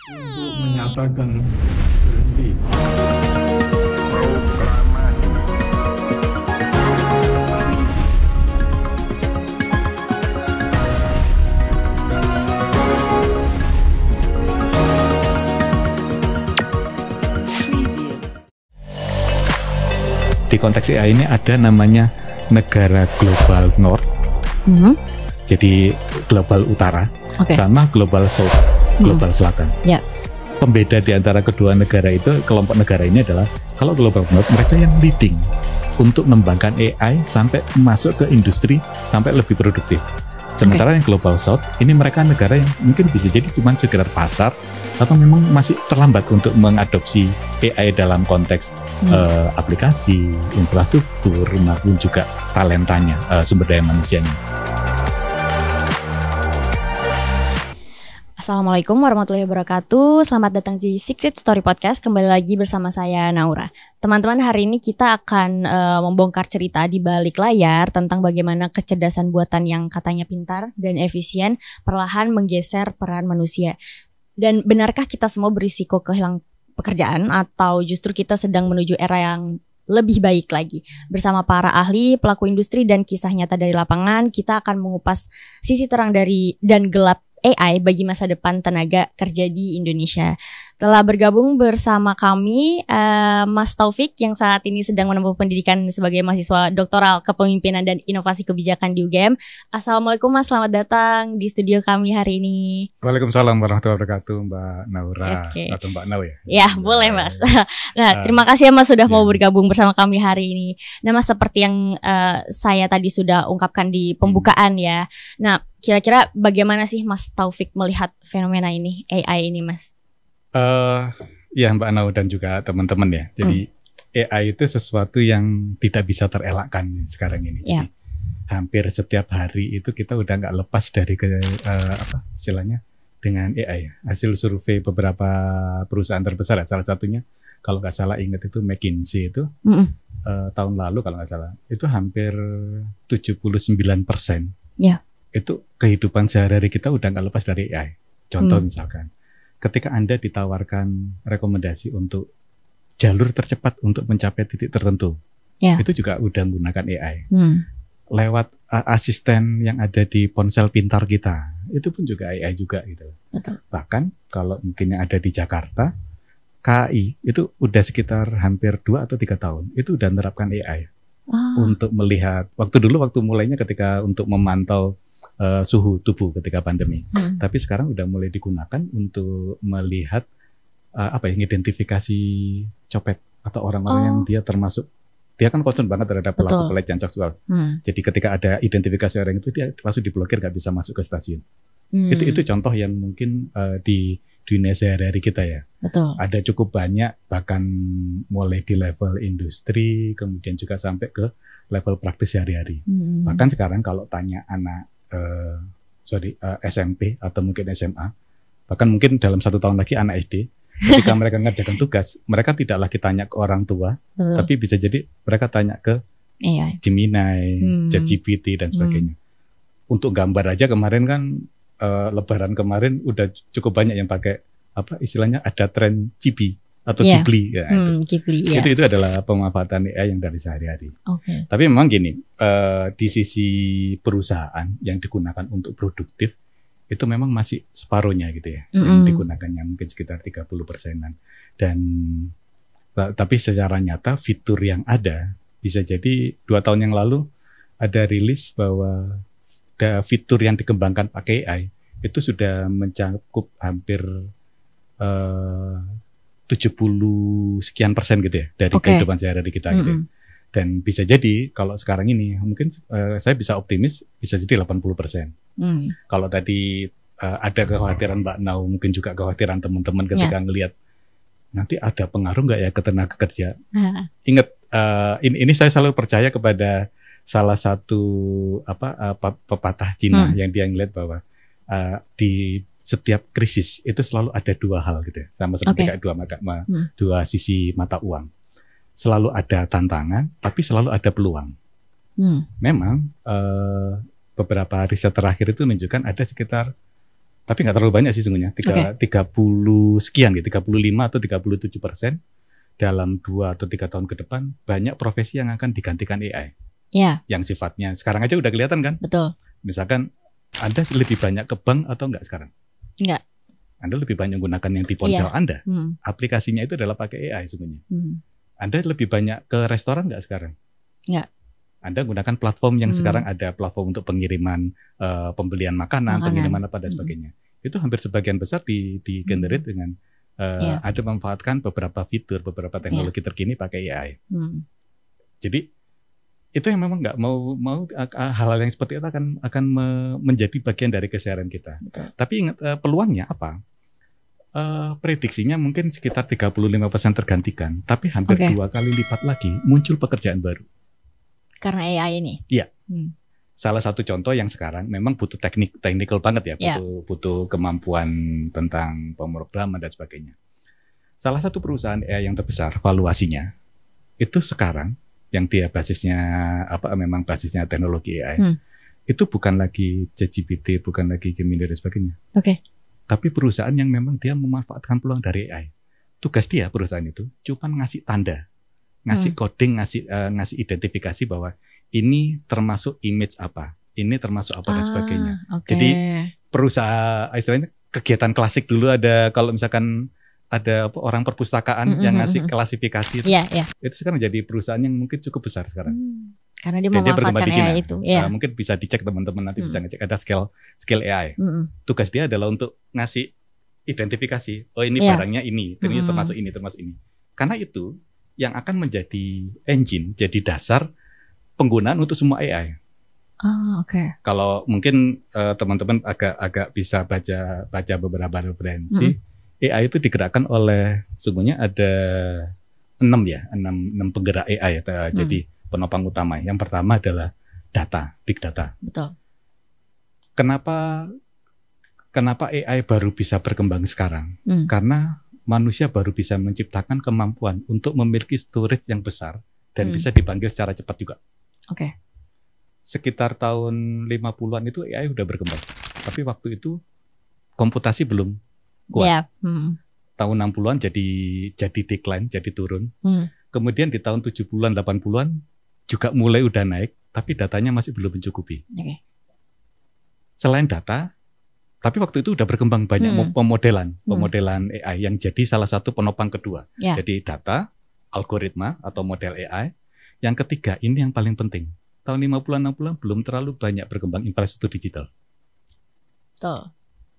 untuk menyatakan berhenti. Di konteks AI ini ada namanya negara global north, jadi global utara, sama global south, global selatan. Pembeda di antara kedua negara itu, kelompok negara ini adalah kalau global north mereka yang leading untuk mengembangkan AI sampai masuk ke industri sampai lebih produktif. Sementara yang global south ini mereka negara yang mungkin bisa jadi cuma sekedar pasar atau memang masih terlambat untuk mengadopsi AI dalam konteks aplikasi, infrastruktur maupun juga talentanya, sumber daya manusianya. Assalamualaikum warahmatullahi wabarakatuh. Selamat datang di Secret Story Podcast. Kembali lagi bersama saya Naura. Teman-teman, hari ini kita akan membongkar cerita di balik layar tentang bagaimana kecerdasan buatan yang katanya pintar dan efisien perlahan menggeser peran manusia. Dan benarkah kita semua berisiko kehilangan pekerjaan atau justru kita sedang menuju era yang lebih baik lagi? Bersama para ahli, pelaku industri dan kisah nyata dari lapangan, kita akan mengupas sisi terang dari dan gelap AI bagi masa depan tenaga kerja di Indonesia. Telah bergabung bersama kami Mas Taufik yang saat ini sedang menempuh pendidikan sebagai mahasiswa doktoral Kepemimpinan dan Inovasi Kebijakan di UGM. Assalamualaikum Mas, selamat datang di studio kami hari ini. Waalaikumsalam warahmatullahi wabarakatuh, Mbak Naura atau Mbak Nau ya? Ya, boleh Mas. Nah, terima kasih ya Mas sudah mau bergabung bersama kami hari ini. Nah Mas, seperti yang saya tadi sudah ungkapkan di pembukaan ya. Nah, kira-kira bagaimana sih Mas Taufik melihat fenomena ini, AI ini Mas? Ya Mbak Nau dan juga teman-teman ya. Jadi AI itu sesuatu yang tidak bisa terelakkan sekarang ini. Jadi hampir setiap hari itu kita udah nggak lepas dari istilahnya dengan AI. Hasil survei beberapa perusahaan terbesar ya, salah satunya kalau nggak salah ingat itu McKinsey itu tahun lalu kalau nggak salah itu hampir 79% itu kehidupan sehari-hari kita udah nggak lepas dari AI. Contoh misalkan, ketika Anda ditawarkan rekomendasi untuk jalur tercepat untuk mencapai titik tertentu, itu juga udah menggunakan AI. Lewat asisten yang ada di ponsel pintar kita, itu pun juga AI juga gitu. Betul. Bahkan kalau mungkin yang ada di Jakarta, KAI itu udah sekitar hampir 2 atau 3 tahun, itu udah menerapkan AI untuk melihat, waktu mulainya ketika untuk memantau suhu tubuh ketika pandemi. Tapi sekarang udah mulai digunakan untuk melihat identifikasi copet atau orang-orang yang dia termasuk, dia kan concern banget terhadap pelaku pelecehan seksual. Jadi ketika ada identifikasi orang itu dia langsung diblokir, nggak bisa masuk ke stasiun. Itu contoh yang mungkin di dunia sehari-hari kita ya. Betul. Ada cukup banyak, bahkan mulai di level industri, kemudian juga sampai ke level praktis sehari-hari. Bahkan sekarang kalau tanya anak SMP atau mungkin SMA, bahkan mungkin dalam 1 tahun lagi anak SD, ketika mereka ngerjakan tugas, mereka tidak lagi tanya ke orang tua, tapi bisa jadi mereka tanya ke Gemini, ChatGPT dan sebagainya. Untuk gambar aja kemarin kan Lebaran kemarin udah cukup banyak yang pakai istilahnya ada tren Ghibli atau Ghibli ya, Ghibli, itu adalah pemanfaatan AI yang dari sehari-hari. Tapi memang gini, di sisi perusahaan yang digunakan untuk produktif itu memang masih separuhnya gitu ya, yang digunakannya mungkin sekitar 30%-an. Dan tapi secara nyata fitur yang ada bisa jadi 2 tahun yang lalu ada rilis bahwa fitur yang dikembangkan pakai AI itu sudah mencakup hampir 70 sekian persen gitu ya dari kehidupan sehari-hari kita gitu ya. Dan bisa jadi kalau sekarang ini mungkin saya bisa optimis bisa jadi 80%. Kalau tadi ada kekhawatiran Mbak Nau, mungkin juga kekhawatiran teman-teman ketika ngelihat nanti ada pengaruh nggak ya ke tenaga kerja. Ingat, ini saya selalu percaya kepada salah satu pepatah Cina yang dia ngelihat bahwa di setiap krisis itu selalu ada 2 hal gitu ya, sama seperti kayak dua sisi mata uang. Selalu ada tantangan, tapi selalu ada peluang. Memang beberapa riset terakhir itu menunjukkan ada sekitar Tapi nggak terlalu banyak sih sebenarnya, 30 sekian gitu, 35 atau 37% dalam 2 atau 3 tahun ke depan banyak profesi yang akan digantikan AI. Ya. Yang sifatnya sekarang aja udah kelihatan kan? Betul. Misalkan Anda lebih banyak ke bank atau enggak sekarang? Enggak. Anda lebih banyak menggunakan yang di ponsel Anda. Aplikasinya itu adalah pakai AI sebenarnya. Anda lebih banyak ke restoran enggak sekarang? Enggak. Anda gunakan platform yang sekarang ada platform untuk pengiriman pembelian makanan, pengiriman apa dan sebagainya. Itu hampir sebagian besar di generate dengan ada memanfaatkan beberapa fitur, beberapa teknologi terkini pakai AI. Jadi itu yang memang nggak mau hal-hal yang seperti itu akan menjadi bagian dari keseharian kita. Betul. Tapi ingat peluangnya apa? Prediksinya mungkin sekitar 35% tergantikan, tapi hampir 2 kali lipat lagi muncul pekerjaan baru. Karena AI ini? Iya. Salah satu contoh yang sekarang memang butuh technical banget ya, butuh kemampuan tentang pemrograman dan sebagainya. Salah satu perusahaan AI yang terbesar valuasinya itu sekarang yang dia basisnya memang basisnya teknologi AI. Itu bukan lagi ChatGPT, bukan lagi Gemini dan sebagainya. Tapi perusahaan yang memang dia memanfaatkan peluang dari AI. Tugas dia perusahaan itu cuma ngasih tanda, ngasih coding, ngasih identifikasi bahwa ini termasuk image apa, ini termasuk apa dan sebagainya. Jadi perusahaan istilahnya kegiatan klasik dulu ada kalau misalkan ada orang perpustakaan yang ngasih klasifikasi itu. Itu sekarang jadi perusahaan yang mungkin cukup besar sekarang. Karena dia memanfaatkan AI itu. Mungkin bisa dicek teman-teman nanti bisa ngecek ada skill AI. Tugas dia adalah untuk ngasih identifikasi. Oh ini barangnya ini, termasuk ini, termasuk ini. Karena itu yang akan menjadi engine, jadi dasar penggunaan untuk semua AI. Kalau mungkin teman-teman agak bisa baca beberapa referensi, AI itu digerakkan oleh sungguhnya ada 6 penggerak AI. Jadi penopang utama. Yang pertama adalah data, big data. Betul. Kenapa AI baru bisa berkembang sekarang? Karena manusia baru bisa menciptakan kemampuan untuk memiliki storage yang besar dan bisa dipanggil secara cepat juga. Sekitar tahun 50-an itu AI udah berkembang. Tapi waktu itu komputasi belum kuat. Tahun 60-an jadi decline, jadi turun. Kemudian di tahun 70-an, 80-an juga mulai udah naik, tapi datanya masih belum mencukupi. Selain data, tapi waktu itu udah berkembang banyak pemodelan AI yang jadi salah satu penopang kedua. Jadi data, algoritma atau model AI. Yang ketiga, ini yang paling penting. Tahun 50-an, 60-an belum terlalu banyak berkembang infrastruktur digital.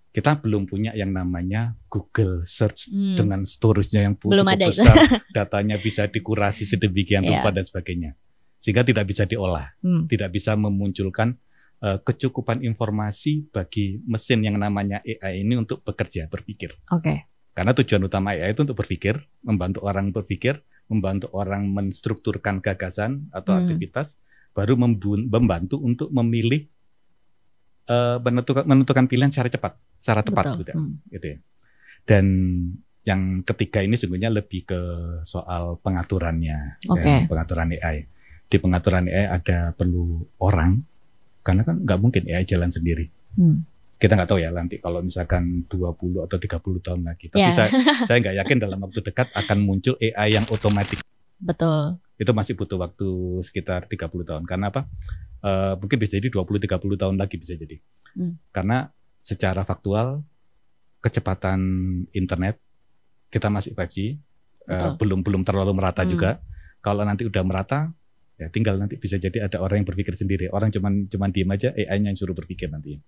Kita belum punya yang namanya Google Search dengan storage-nya yang cukup besar. Datanya bisa dikurasi sedemikian rupa dan sebagainya. Sehingga tidak bisa diolah. Tidak bisa memunculkan kecukupan informasi bagi mesin yang namanya AI ini untuk bekerja, berpikir. Karena tujuan utama AI itu untuk berpikir, membantu orang berpikir, membantu orang menstrukturkan gagasan atau aktivitas, baru membantu untuk memilih, menentukan pilihan secara tepat gitu ya. Dan yang ketiga ini sebenarnya lebih ke soal pengaturannya, pengaturan AI. Di pengaturan AI ada perlu orang, karena kan nggak mungkin AI jalan sendiri. Kita nggak tahu ya nanti kalau misalkan 20 atau 30 tahun lagi. Tapi saya nggak yakin dalam waktu dekat akan muncul AI yang otomatis. Betul. Itu masih butuh waktu sekitar 30 tahun. Karena apa? Mungkin bisa jadi 20-30 tahun lagi bisa jadi. Karena secara faktual kecepatan internet kita masih 5G, belum terlalu merata juga. Kalau nanti udah merata, ya tinggal nanti bisa jadi ada orang yang berpikir sendiri. Orang cuman diem aja, AI-nya yang suruh berpikir nanti.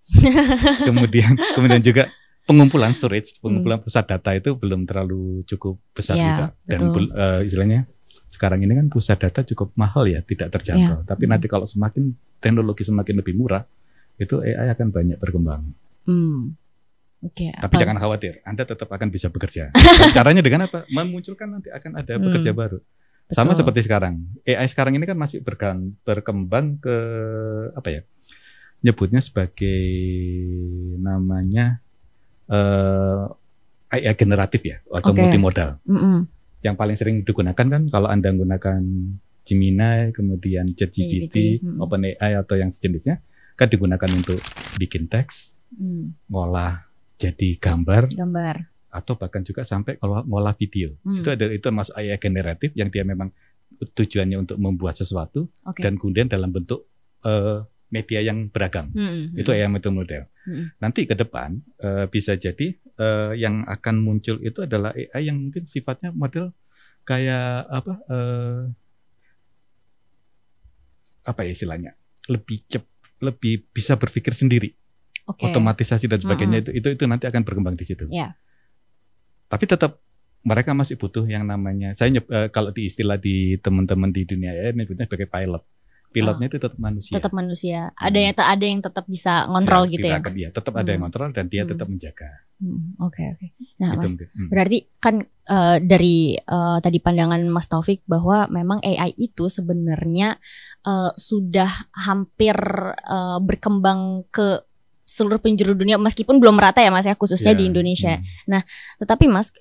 kemudian juga pengumpulan storage, pengumpulan pusat data itu belum terlalu cukup besar juga. Dan istilahnya sekarang ini kan pusat data cukup mahal ya, tidak terjangkau. Tapi nanti kalau semakin teknologi semakin lebih murah, itu AI akan banyak berkembang. Tapi jangan khawatir, Anda tetap akan bisa bekerja. Caranya dengan apa? Memunculkan nanti akan ada pekerja baru. Sama seperti sekarang. AI sekarang ini kan masih berkembang ke apa ya? Nyebutnya sebagai namanya AI generatif ya, atau multimodal. Yang paling sering digunakan kan kalau Anda menggunakan Gemini, kemudian ChatGPT, OpenAI atau yang sejenisnya, kan digunakan untuk bikin teks, ngolah jadi gambar Gambar. atau bahkan juga sampai kalau ngolah video. Itu masuk AI generatif yang dia memang tujuannya untuk membuat sesuatu dan kemudian dalam bentuk media yang beragam. Itu AI multimodal. Nanti ke depan bisa jadi yang akan muncul itu adalah AI yang mungkin sifatnya model kayak apa ya istilahnya, lebih bisa berpikir sendiri. Otomatisasi dan sebagainya itu nanti akan berkembang di situ. Tapi tetap mereka masih butuh yang namanya kalau di istilah di teman-teman di dunia AI nyebutnya sebagai pilot. Pilotnya itu tetap manusia. Tetap manusia. Ada yang tetap bisa ngontrol gitu ya. Iya, tetap ada yang ngontrol dan dia tetap menjaga. Oke. Nah, Mas, berarti kan dari tadi pandangan Mas Taufik bahwa memang AI itu sebenarnya sudah hampir berkembang ke seluruh penjuru dunia meskipun belum merata ya Mas ya, khususnya di Indonesia. Nah, tetapi Mas,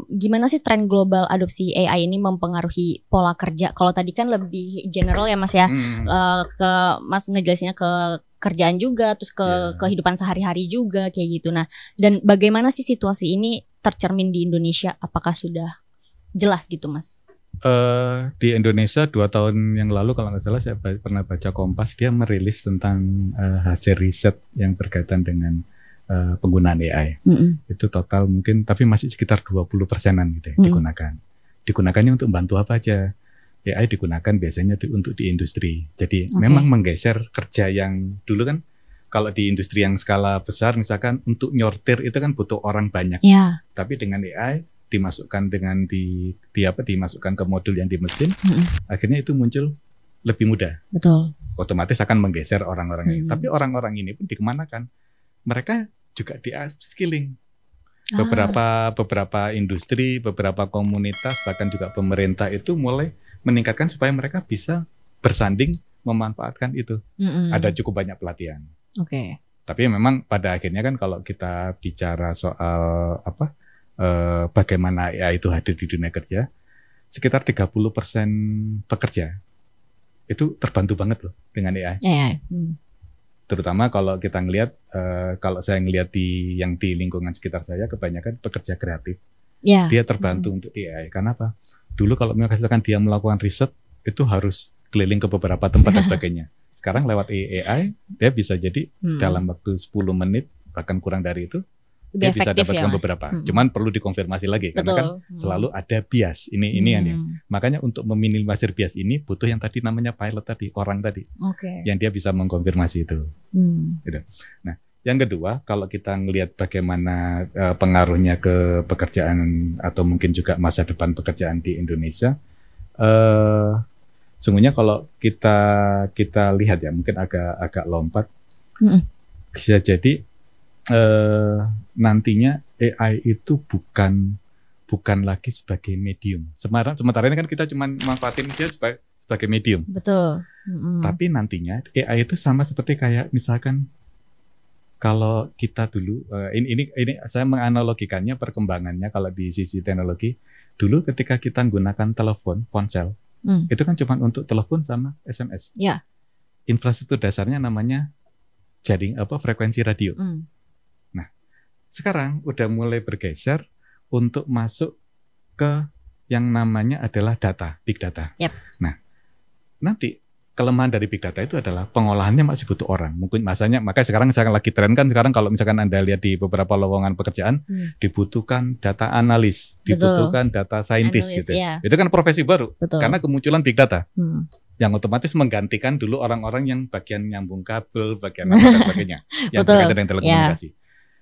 gimana sih tren global adopsi AI ini mempengaruhi pola kerja? Kalau tadi kan lebih general ya Mas ya, ke Mas ngejelasinnya ke kerjaan juga, terus ke kehidupan sehari-hari juga kayak gitu. Nah, dan bagaimana sih situasi ini tercermin di Indonesia? Apakah sudah jelas gitu Mas? Di Indonesia 2 tahun yang lalu kalau nggak salah saya pernah baca Kompas, dia merilis tentang hasil riset yang berkaitan dengan penggunaan AI. Itu total mungkin tapi masih sekitar 20%-an gitu ya, digunakannya untuk membantu apa aja. AI digunakan biasanya untuk di industri. Jadi memang menggeser kerja yang dulu kan kalau di industri yang skala besar misalkan untuk nyortir itu kan butuh orang banyak. Tapi dengan AI dimasukkan dengan dimasukkan ke modul yang di mesin, akhirnya itu muncul lebih mudah. Betul. Otomatis akan menggeser orang-orang ini. Tapi orang-orang ini pun dikemanakan? Mereka juga di upskilling. Beberapa industri, beberapa komunitas, bahkan juga pemerintah itu mulai meningkatkan supaya mereka bisa bersanding memanfaatkan itu. Ada cukup banyak pelatihan. Tapi memang pada akhirnya kan kalau kita bicara soal bagaimana AI itu hadir di dunia kerja, sekitar 30% pekerja itu terbantu banget loh dengan AI. Terutama kalau kita ngelihat, kalau saya ngelihat yang di lingkungan sekitar saya, kebanyakan pekerja kreatif, dia terbantu untuk AI. Karena apa? Dulu kalau misalkan dia melakukan riset, itu harus keliling ke beberapa tempat dan sebagainya. Sekarang lewat AI, dia bisa jadi dalam waktu 10 menit, bahkan kurang dari itu, dia bisa dapatkan beberapa. Cuman perlu dikonfirmasi lagi karena kan selalu ada bias. Ini kan ya. Makanya untuk meminimalisir bias ini butuh yang tadi namanya pilot tadi, orang tadi. Yang dia bisa mengkonfirmasi itu. Gitu. Nah, yang kedua, kalau kita ngelihat bagaimana pengaruhnya ke pekerjaan atau mungkin juga masa depan pekerjaan di Indonesia, sungguhnya kalau kita lihat ya, mungkin agak lompat, bisa jadi nantinya AI itu bukan lagi sebagai medium. Sementara ini kan kita cuma manfaatin dia sebagai medium. Betul. Tapi nantinya AI itu sama seperti kayak misalkan kalau kita dulu ini saya menganalogikannya perkembangannya kalau di sisi teknologi. Dulu ketika kita menggunakan telepon ponsel, itu kan cuma untuk telepon sama SMS. Infrastruktur dasarnya namanya jaring frekuensi radio. Sekarang udah mulai bergeser untuk masuk ke yang namanya adalah data, big data. Nah, nanti kelemahan dari big data itu adalah pengolahannya masih butuh orang. Maka sekarang lagi tren kan sekarang kalau misalkan Anda lihat di beberapa lowongan pekerjaan dibutuhkan data analis, dibutuhkan data scientist gitu. Itu kan profesi baru karena kemunculan big data. Yang otomatis menggantikan dulu orang-orang yang bagian nyambung kabel, bagian dan sebagainya, yang berkaitan dengan telekomunikasi.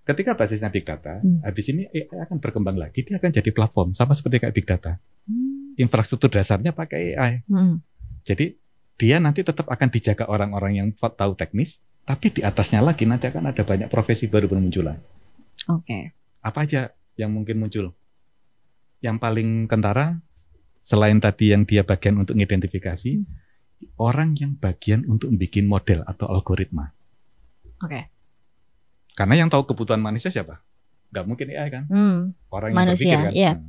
Ketika basisnya big data, habis ini AI akan berkembang lagi, dia akan jadi platform sama seperti kayak big data. Infrastruktur dasarnya pakai AI. Jadi dia nanti tetap akan dijaga orang-orang yang tahu teknis, tapi di atasnya lagi nanti akan ada banyak profesi baru bermunculan. Apa aja yang mungkin muncul? Yang paling kentara selain tadi yang dia bagian untuk mengidentifikasi, orang yang bagian untuk bikin model atau algoritma. Karena yang tahu kebutuhan manusia siapa? Nggak mungkin AI kan? Orang yang manusia, berpikir kan?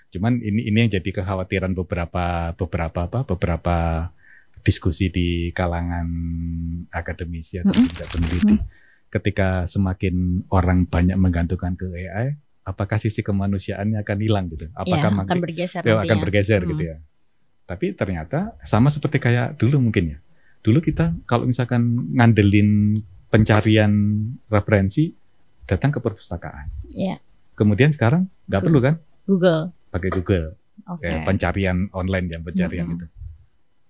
Cuman ini yang jadi kekhawatiran beberapa diskusi di kalangan akademisi atau juga peneliti. ketika semakin orang banyak menggantungkan ke AI, apakah sisi kemanusiaannya akan hilang gitu? Apakah akan bergeser akan bergeser gitu ya? Tapi ternyata sama seperti kayak dulu mungkin ya. Dulu kita kalau misalkan ngandelin pencarian referensi, datang ke perpustakaan. Iya. Kemudian sekarang nggak perlu kan? Google. Pakai Google. Oke. Ya, pencarian online ya, pencarian itu.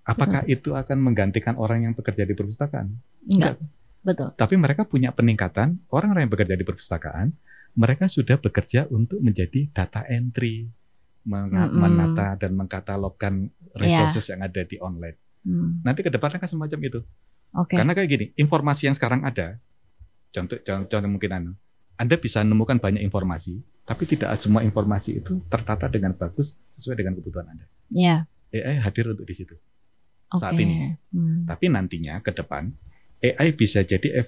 Apakah itu akan menggantikan orang yang bekerja di perpustakaan? Enggak. Betul. Tapi mereka punya peningkatan, orang-orang yang bekerja di perpustakaan, mereka sudah bekerja untuk menjadi data entry, menata dan mengkatalogkan resources yang ada di online. Nanti ke depannya kan semacam itu. Karena kayak gini, informasi yang sekarang ada, contoh mungkin Anda bisa menemukan banyak informasi, tapi tidak semua informasi itu tertata dengan bagus sesuai dengan kebutuhan Anda. Iya. AI hadir untuk di situ saat ini. Tapi nantinya ke depan AI bisa jadi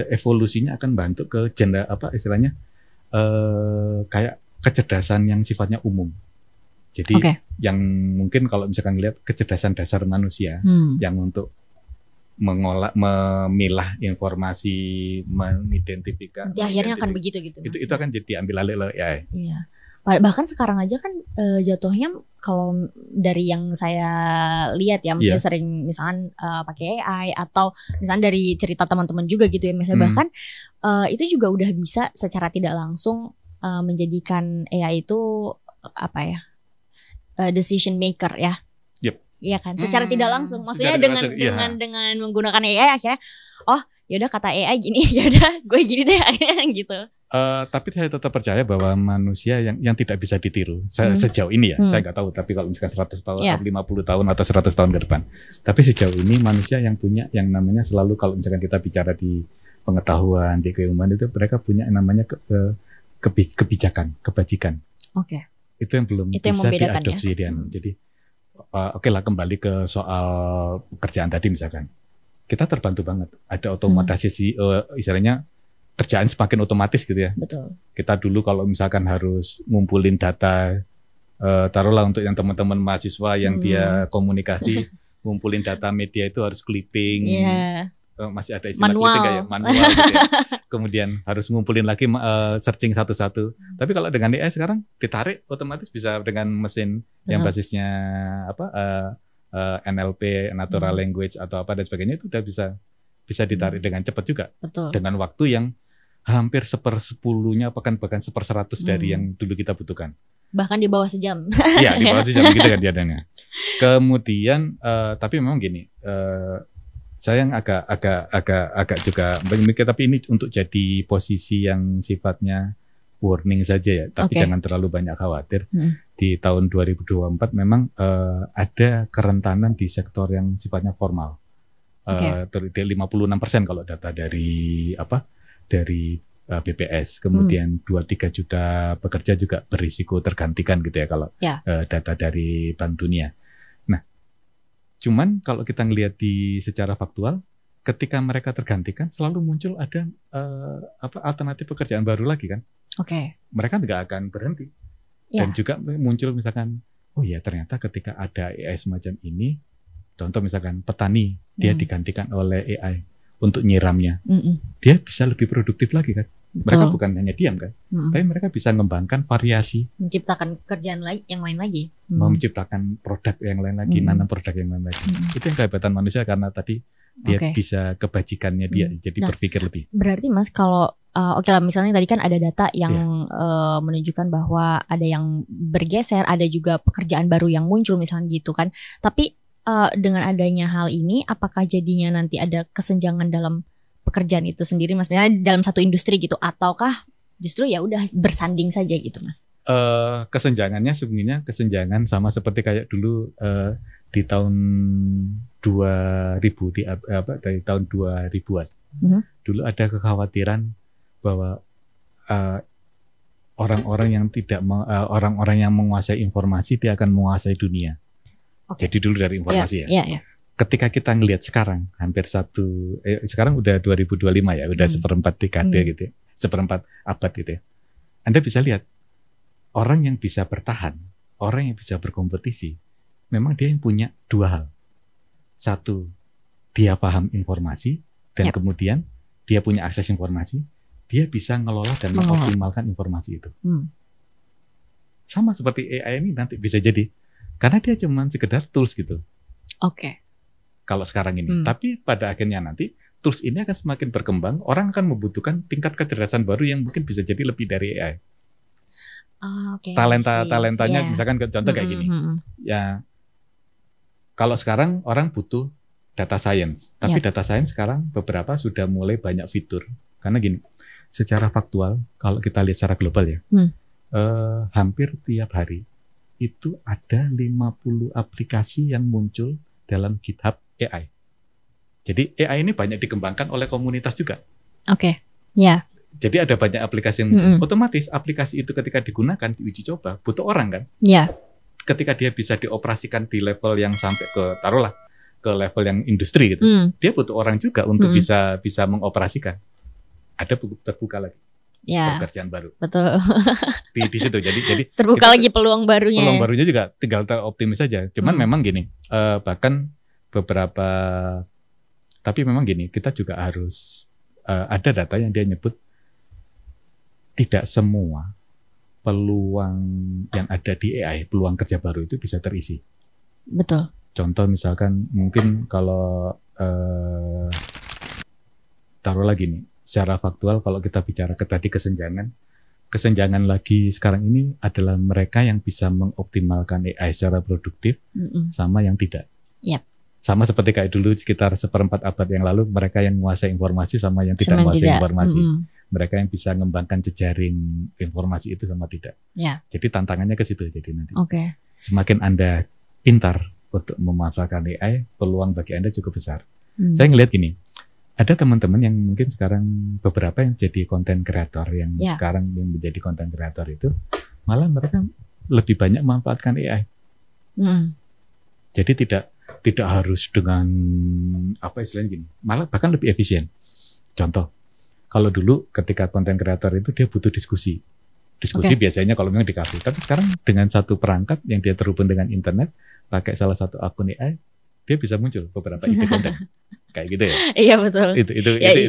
evolusinya akan bantu ke istilahnya kayak kecerdasan yang sifatnya umum. Jadi yang mungkin kalau misalkan lihat kecerdasan dasar manusia yang untuk memilah informasi, mengidentifikasi. Nanti akhirnya akan begitu gitu. Itu akan jadi ambil alih oleh AI. Iya. Bahkan sekarang aja kan jatuhnya kalau dari yang saya lihat ya, maksudnya sering misalkan pakai AI atau misalnya dari cerita teman-teman juga gitu ya, misalnya bahkan itu juga udah bisa secara tidak langsung menjadikan AI itu decision maker ya. Iya kan, secara tidak langsung, maksudnya dengan menggunakan AI akhirnya, yaudah kata AI gini, yaudah gue gini deh akhirnya gitu. Tapi saya tetap percaya bahwa manusia yang tidak bisa ditiru sejauh ini ya, saya nggak tahu. Tapi kalau misalkan 100 tahun, 50 tahun atau 100 tahun ke depan, tapi sejauh ini manusia yang punya yang namanya selalu kalau misalkan kita bicara di pengetahuan, di keilmuan itu mereka punya yang namanya kebajikan. Itu yang belum bisa diadopsi ya. Jadi lah kembali ke soal pekerjaan tadi misalkan. Kita terbantu banget. Ada otomatisasi istilahnya kerjaan semakin otomatis gitu ya. Betul. Kita dulu kalau misalkan harus ngumpulin data taruhlah untuk yang teman-teman mahasiswa yang dia komunikasi ngumpulin data media itu harus clipping. Masih ada istilah clipping kayak manual gitu ya. Kemudian harus ngumpulin lagi searching satu-satu. Tapi kalau dengan AI sekarang ditarik otomatis bisa dengan mesin yang basisnya NLP, natural language atau apa dan sebagainya itu udah bisa ditarik dengan cepat juga. Betul. Dengan waktu yang hampir 1/10-nya bahkan 1/100 dari yang dulu kita butuhkan. Bahkan di bawah sejam. Iya, di bawah sejam gitu kan diadanya. Kemudian tapi memang gini, saya yang agak juga mikir, tapi ini untuk jadi posisi yang sifatnya warning saja ya, tapi jangan terlalu banyak khawatir. Di tahun 2024 memang ada kerentanan di sektor yang sifatnya formal. 56% kalau data dari BPS, kemudian 2-3 juta pekerja juga berisiko tergantikan gitu ya kalau data dari Bank Dunia. Nah, cuman kalau kita ngelihat secara faktual, ketika mereka tergantikan selalu muncul ada alternatif pekerjaan baru lagi kan? Mereka nggak akan berhenti. Dan juga muncul misalkan, ternyata ketika ada AI semacam ini, contoh misalkan petani dia digantikan oleh AI untuk nyiramnya, dia bisa lebih produktif lagi kan? Mereka bukan hanya diam kan, tapi mereka bisa mengembangkan variasi, menciptakan kerjaan yang lain lagi, menciptakan produk yang lain lagi, nanam produk yang lain lagi. Itu yang kehebatan manusia karena tadi dia bisa kebajikannya dia, jadi berpikir lebih. Berarti Mas kalau lah misalnya tadi kan ada data yang menunjukkan bahwa ada yang bergeser, ada juga pekerjaan baru yang muncul misalnya gitu kan. Tapi dengan adanya hal ini, apakah jadinya nanti ada kesenjangan dalam pekerjaan itu sendiri, Mas? Misalnya dalam satu industri gitu, ataukah justru ya udah bersanding saja gitu, Mas? Kesenjangannya sebenarnya kesenjangan sama seperti kayak dulu di tahun 2000 dari tahun 2000-an. Dulu ada kekhawatiran bahwa orang-orang yang menguasai informasi dia akan menguasai dunia. Jadi dulu dari informasi ya. Ketika kita ngelihat sekarang hampir sekarang udah 2025 ya, udah seperempat dekade gitu ya, seperempat abad gitu ya. Anda bisa lihat orang yang bisa bertahan, orang yang bisa berkompetisi, memang dia yang punya dua hal. Satu, dia paham informasi dan kemudian dia punya akses informasi, dia bisa ngelola dan mengoptimalkan informasi itu. Sama seperti AI ini nanti bisa jadi, karena dia cuma sekedar tools gitu. Oke. Kalau sekarang ini, tapi pada akhirnya nanti tools ini akan semakin berkembang, orang akan membutuhkan tingkat kecerdasan baru yang mungkin bisa jadi lebih dari AI. Talentanya, misalkan contoh kayak gini, ya kalau sekarang orang butuh data science, tapi data science sekarang beberapa sudah mulai banyak fitur, karena gini. Secara faktual, kalau kita lihat secara global ya, hampir tiap hari itu ada 50 aplikasi yang muncul dalam GitHub AI. Jadi AI ini banyak dikembangkan oleh komunitas juga. Oke, ya. Jadi ada banyak aplikasi yang muncul. Otomatis aplikasi itu ketika digunakan, diuji coba, butuh orang kan? Iya. Ketika dia bisa dioperasikan di level yang sampai ke, taruhlah, ke level yang industri gitu, dia butuh orang juga untuk bisa mengoperasikan. Ada terbuka lagi pekerjaan baru. Betul. Di situ jadi terbuka lagi peluang barunya. Peluang barunya juga tinggal optimis saja. Cuman memang gini, bahkan beberapa, tapi memang gini, kita juga harus ada data yang dia nyebut tidak semua peluang yang ada di AI, peluang kerja baru itu bisa terisi. Betul. Contoh misalkan mungkin kalau taruh lagi nih. Secara faktual kalau kita bicara tadi kesenjangan lagi sekarang ini adalah mereka yang bisa mengoptimalkan AI secara produktif sama yang tidak. Yep. Sama seperti kayak dulu sekitar 1/4 abad yang lalu, mereka yang menguasai informasi sama yang tidak menguasai informasi. Mereka yang bisa mengembangkan jejaring informasi itu sama tidak. Yeah. Jadi tantangannya ke situ jadi nanti. Semakin Anda pintar untuk memanfaatkan AI, peluang bagi Anda cukup besar. Saya ngelihat gini. Ada teman-teman yang mungkin sekarang beberapa yang jadi konten kreator yang sekarang yang menjadi konten kreator itu malah mereka lebih banyak memanfaatkan AI. Jadi tidak harus dengan apa istilahnya gini, malah bahkan lebih efisien. Contoh, kalau dulu ketika konten kreator itu dia butuh diskusi biasanya kalau memang di kafe. Tapi sekarang dengan satu perangkat yang dia terhubung dengan internet, pakai salah satu akun AI, dia bisa muncul beberapa ide konten. Kayak gitu ya. Iya betul.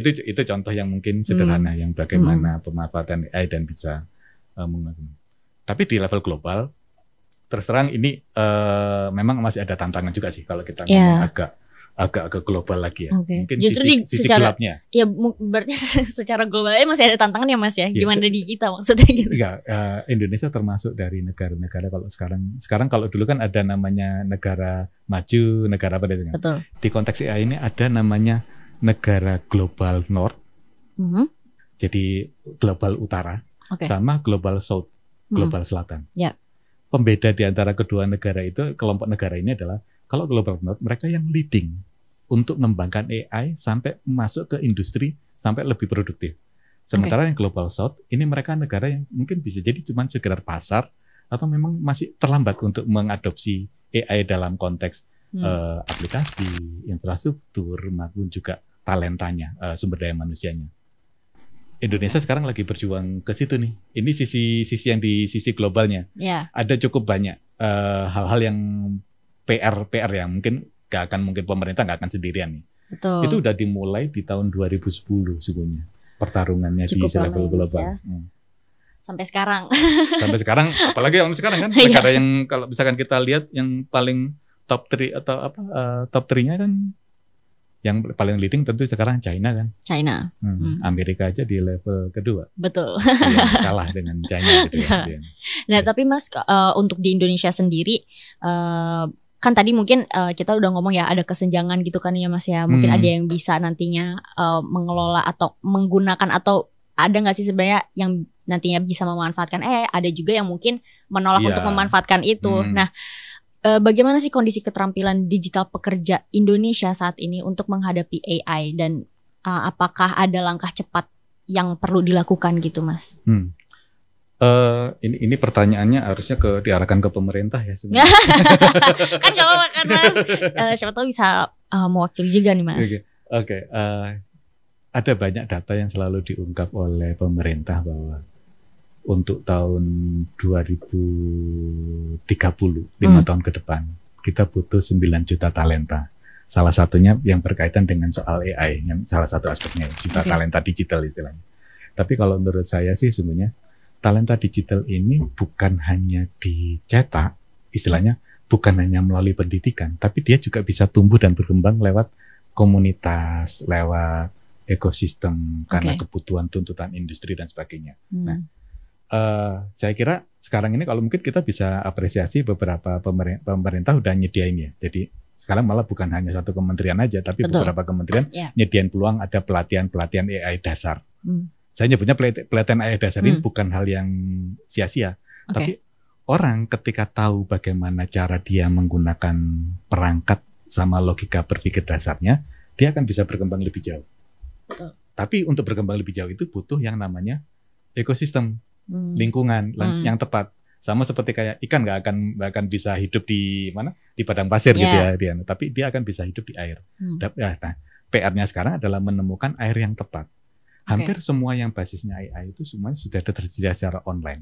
Itu contoh yang mungkin sederhana yang bagaimana pemanfaatan AI dan bisa menggunakan. Tapi di level global, terus terang ini memang masih ada tantangan juga sih kalau kita ngomong agak ke global lagi ya. Mungkin justru sisi gelapnya. Ya berarti secara globalnya masih ada tantangan ya Mas ya. Gimana di kita maksudnya gitu? Indonesia termasuk dari negara-negara kalau sekarang kalau dulu kan ada namanya negara maju, negara apa itu kan. Betul. Di konteks AI ini ada namanya negara global north. Jadi global utara sama global south, global selatan. Pembeda di antara kedua negara itu, kelompok negara ini adalah kalau global north, mereka yang leading untuk mengembangkan AI sampai masuk ke industri, sampai lebih produktif. Sementara yang global south, ini mereka negara yang mungkin bisa jadi cuma sekedar pasar, atau memang masih terlambat untuk mengadopsi AI dalam konteks aplikasi, infrastruktur, maupun juga talentanya, sumber daya manusianya. Indonesia sekarang lagi berjuang ke situ nih. Ini sisi yang di sisi globalnya. Ada cukup banyak hal-hal yang PR ya, mungkin mungkin pemerintah nggak akan sendirian nih. Betul. Itu udah dimulai di tahun 2010 sebenarnya pertarungannya cukup di level global. Sampai sekarang. Sampai sekarang, apalagi yang sekarang kan negara yang kalau misalkan kita lihat yang paling top 3 atau top 3-nya kan yang paling leading tentu sekarang China kan. Amerika aja di level kedua. Betul. Kalah dengan China gitu ya. Nah, tapi Mas untuk di Indonesia sendiri kan tadi mungkin kita udah ngomong ya ada kesenjangan gitu kan ya Mas ya. Mungkin ada yang bisa nantinya mengelola atau menggunakan atau ada nggak sih sebenarnya yang nantinya bisa memanfaatkan ada juga yang mungkin menolak untuk memanfaatkan itu. Nah, bagaimana sih kondisi keterampilan digital pekerja Indonesia saat ini untuk menghadapi AI dan apakah ada langkah cepat yang perlu dilakukan gitu Mas? Ini pertanyaannya harusnya diarahkan ke pemerintah ya sebenarnya. Kan nggak apa-apa kan Mas. Siapa tahu bisa mewakili juga nih Mas. Oke. Ada banyak data yang selalu diungkap oleh pemerintah bahwa untuk tahun 2030, 5 tahun ke depan, kita butuh 9 juta talenta. Salah satunya yang berkaitan dengan soal AI, yang salah satu aspeknya juga talenta digital istilahnya. Tapi kalau menurut saya sih sebenarnya talenta digital ini bukan hanya dicetak, istilahnya bukan hanya melalui pendidikan, tapi dia juga bisa tumbuh dan berkembang lewat komunitas, lewat ekosistem karena kebutuhan tuntutan industri dan sebagainya. Nah, saya kira sekarang ini kalau mungkin kita bisa apresiasi beberapa pemerintah udah nyediain ya. Jadi sekarang malah bukan hanya satu kementerian aja, tapi beberapa kementerian nyediain peluang ada pelatihan AI dasar. Saya nyebutnya pelatihan AI dasar ini bukan hal yang sia-sia, tapi orang ketika tahu bagaimana cara dia menggunakan perangkat sama logika berpikir dasarnya, dia akan bisa berkembang lebih jauh. Tapi untuk berkembang lebih jauh itu butuh yang namanya ekosistem, lingkungan yang tepat. Sama seperti kayak ikan nggak akan bisa hidup di mana, di padang pasir gitu ya, dia. Tapi dia akan bisa hidup di air. Nah, PR-nya sekarang adalah menemukan air yang tepat. Hampir semua yang basisnya AI itu semuanya sudah tersedia secara online.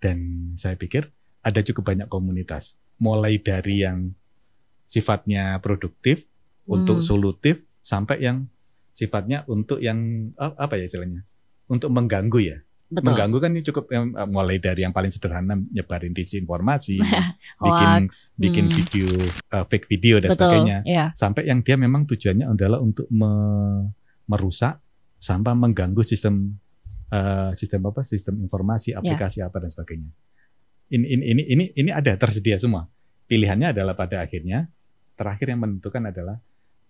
Dan saya pikir ada cukup banyak komunitas, mulai dari yang sifatnya produktif untuk solutif sampai yang sifatnya untuk yang apa ya istilahnya, untuk mengganggu ya. Mengganggu kan ini cukup mulai dari yang paling sederhana nyebarin disinformasi, bikin video fake video dan sebagainya, sampai yang dia memang tujuannya adalah untuk merusak sampai mengganggu sistem informasi, aplikasi apa dan sebagainya. Ini ada tersedia semua. Pilihannya adalah pada akhirnya terakhir yang menentukan adalah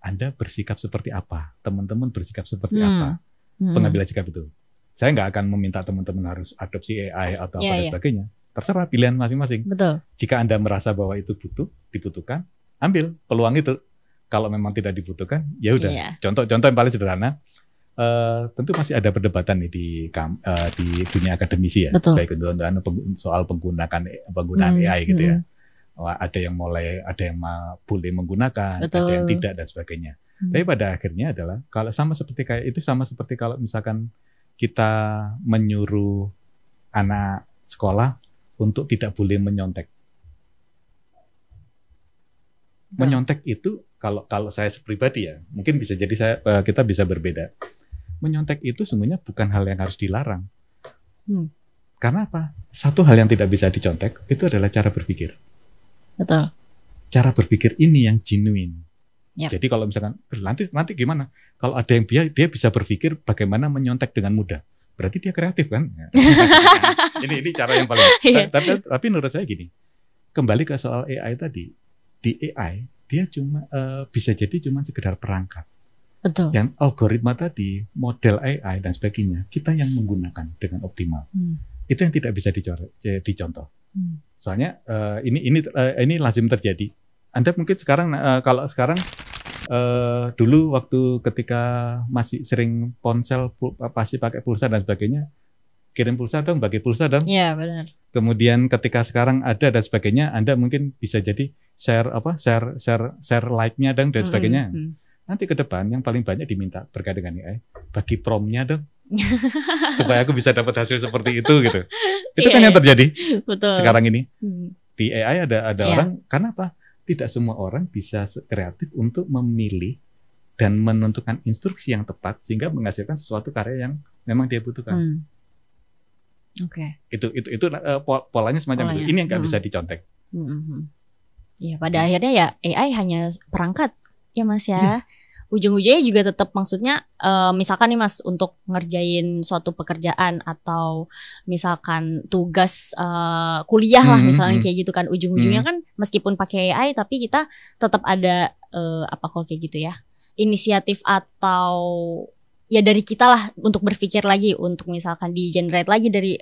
Anda bersikap seperti apa, teman-teman bersikap seperti apa, pengambilan sikap itu. Saya nggak akan meminta teman-teman harus adopsi AI atau apa dan sebagainya. Terserah pilihan masing-masing. Betul. Jika Anda merasa bahwa itu dibutuhkan, ambil peluang itu. Kalau memang tidak dibutuhkan, ya udah. Contoh yang paling sederhana, tentu masih ada perdebatan nih di dunia akademisi ya. Betul. Baik untuk soal penggunaan AI gitu ya. Ada yang boleh menggunakan, ada yang tidak dan sebagainya. Tapi pada akhirnya adalah kalau sama seperti kalau misalkan kita menyuruh anak sekolah untuk tidak boleh menyontek. Menyontek itu kalau saya pribadi ya, mungkin bisa jadi kita bisa berbeda. Menyontek itu sebenarnya bukan hal yang harus dilarang. Karena apa? Satu hal yang tidak bisa dicontek itu adalah cara berpikir. Betul. Cara berpikir ini yang genuine. Jadi kalau misalkan nanti gimana? Kalau ada yang dia bisa berpikir bagaimana menyontek dengan mudah, berarti dia kreatif kan? ini cara yang paling. Tapi menurut saya gini, kembali ke soal AI tadi, di AI dia cuma bisa jadi cuma sekedar perangkat. Betul. Yang algoritma tadi, model AI dan sebagainya, kita yang menggunakan dengan optimal. Itu yang tidak bisa dicontoh. Soalnya ini lazim terjadi. Anda mungkin sekarang kalau sekarang dulu waktu ketika masih sering ponsel pasti pakai pulsa dan sebagainya, kirim pulsa dong, bagi pulsa dong. Iya, benar. Kemudian ketika sekarang ada dan sebagainya, Anda mungkin bisa jadi share like-nya dong dan sebagainya. Nanti ke depan yang paling banyak diminta berkait dengan AI, bagi prompt-nya dong. Supaya aku bisa dapat hasil seperti itu gitu. Itu kan yang terjadi. Betul. Sekarang ini. Di AI ada orang, karena apa? Tidak semua orang bisa kreatif untuk memilih dan menentukan instruksi yang tepat sehingga menghasilkan sesuatu karya yang memang dia butuhkan. Itu polanya semacam itu. Ini yang nggak bisa dicontek. Ya, pada akhirnya ya AI hanya perangkat ya Mas ya. Ujung-ujungnya juga tetap maksudnya misalkan nih Mas untuk ngerjain suatu pekerjaan atau misalkan tugas kuliah lah misalnya kayak gitu kan, ujung-ujungnya kan meskipun pakai AI tapi kita tetap ada kalau kayak gitu ya, inisiatif atau ya dari kita lah untuk berpikir lagi, untuk misalkan di generate lagi dari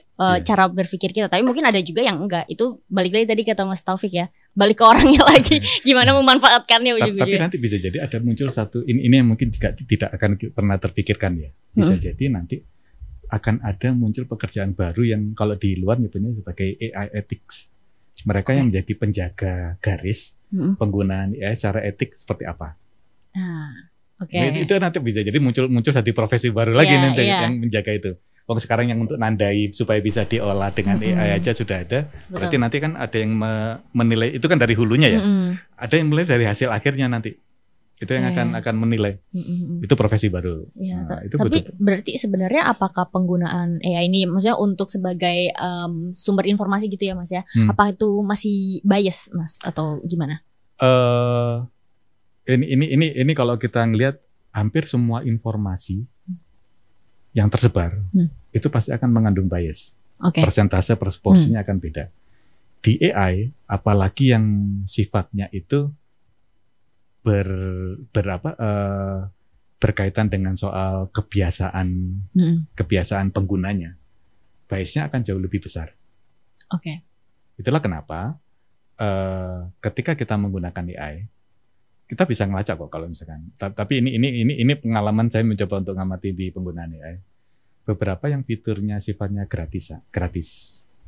cara berpikir kita. Tapi mungkin ada juga yang enggak. Itu balik lagi tadi kata Mas Taufik ya, balik ke orangnya lagi, gimana memanfaatkannya ujung-ujungnya. Tapi nanti bisa jadi ada muncul satu, ini yang mungkin juga tidak akan pernah terpikirkan ya. Bisa jadi nanti akan ada muncul pekerjaan baru yang kalau di luar nyebutnya sebagai AI ethics. Mereka yang menjadi penjaga garis penggunaan AI secara etik seperti apa. Itu nanti bisa jadi muncul satu profesi baru lagi nanti yang menjaga itu. Sekarang yang untuk nandai supaya bisa diolah dengan AI aja sudah ada. Berarti nanti kan ada yang menilai, itu kan dari hulunya ya. Ada yang menilai dari hasil akhirnya nanti. Itu yang akan menilai. Itu profesi baru. Ya, itu tapi berarti sebenarnya apakah penggunaan AI ini maksudnya untuk sebagai sumber informasi gitu ya Mas ya? Apa itu masih bias Mas atau gimana? Ini kalau kita ngelihat hampir semua informasi yang tersebar itu pasti akan mengandung bias. Persentase proporsinya akan beda. Di AI, apalagi yang sifatnya itu berkaitan dengan soal kebiasaan penggunanya, biasnya akan jauh lebih besar. Itulah kenapa ketika kita menggunakan AI, kita bisa ngelacak kok kalau misalkan. Tapi ini pengalaman saya mencoba untuk ngamati di penggunaan AI. Beberapa yang fiturnya sifatnya gratis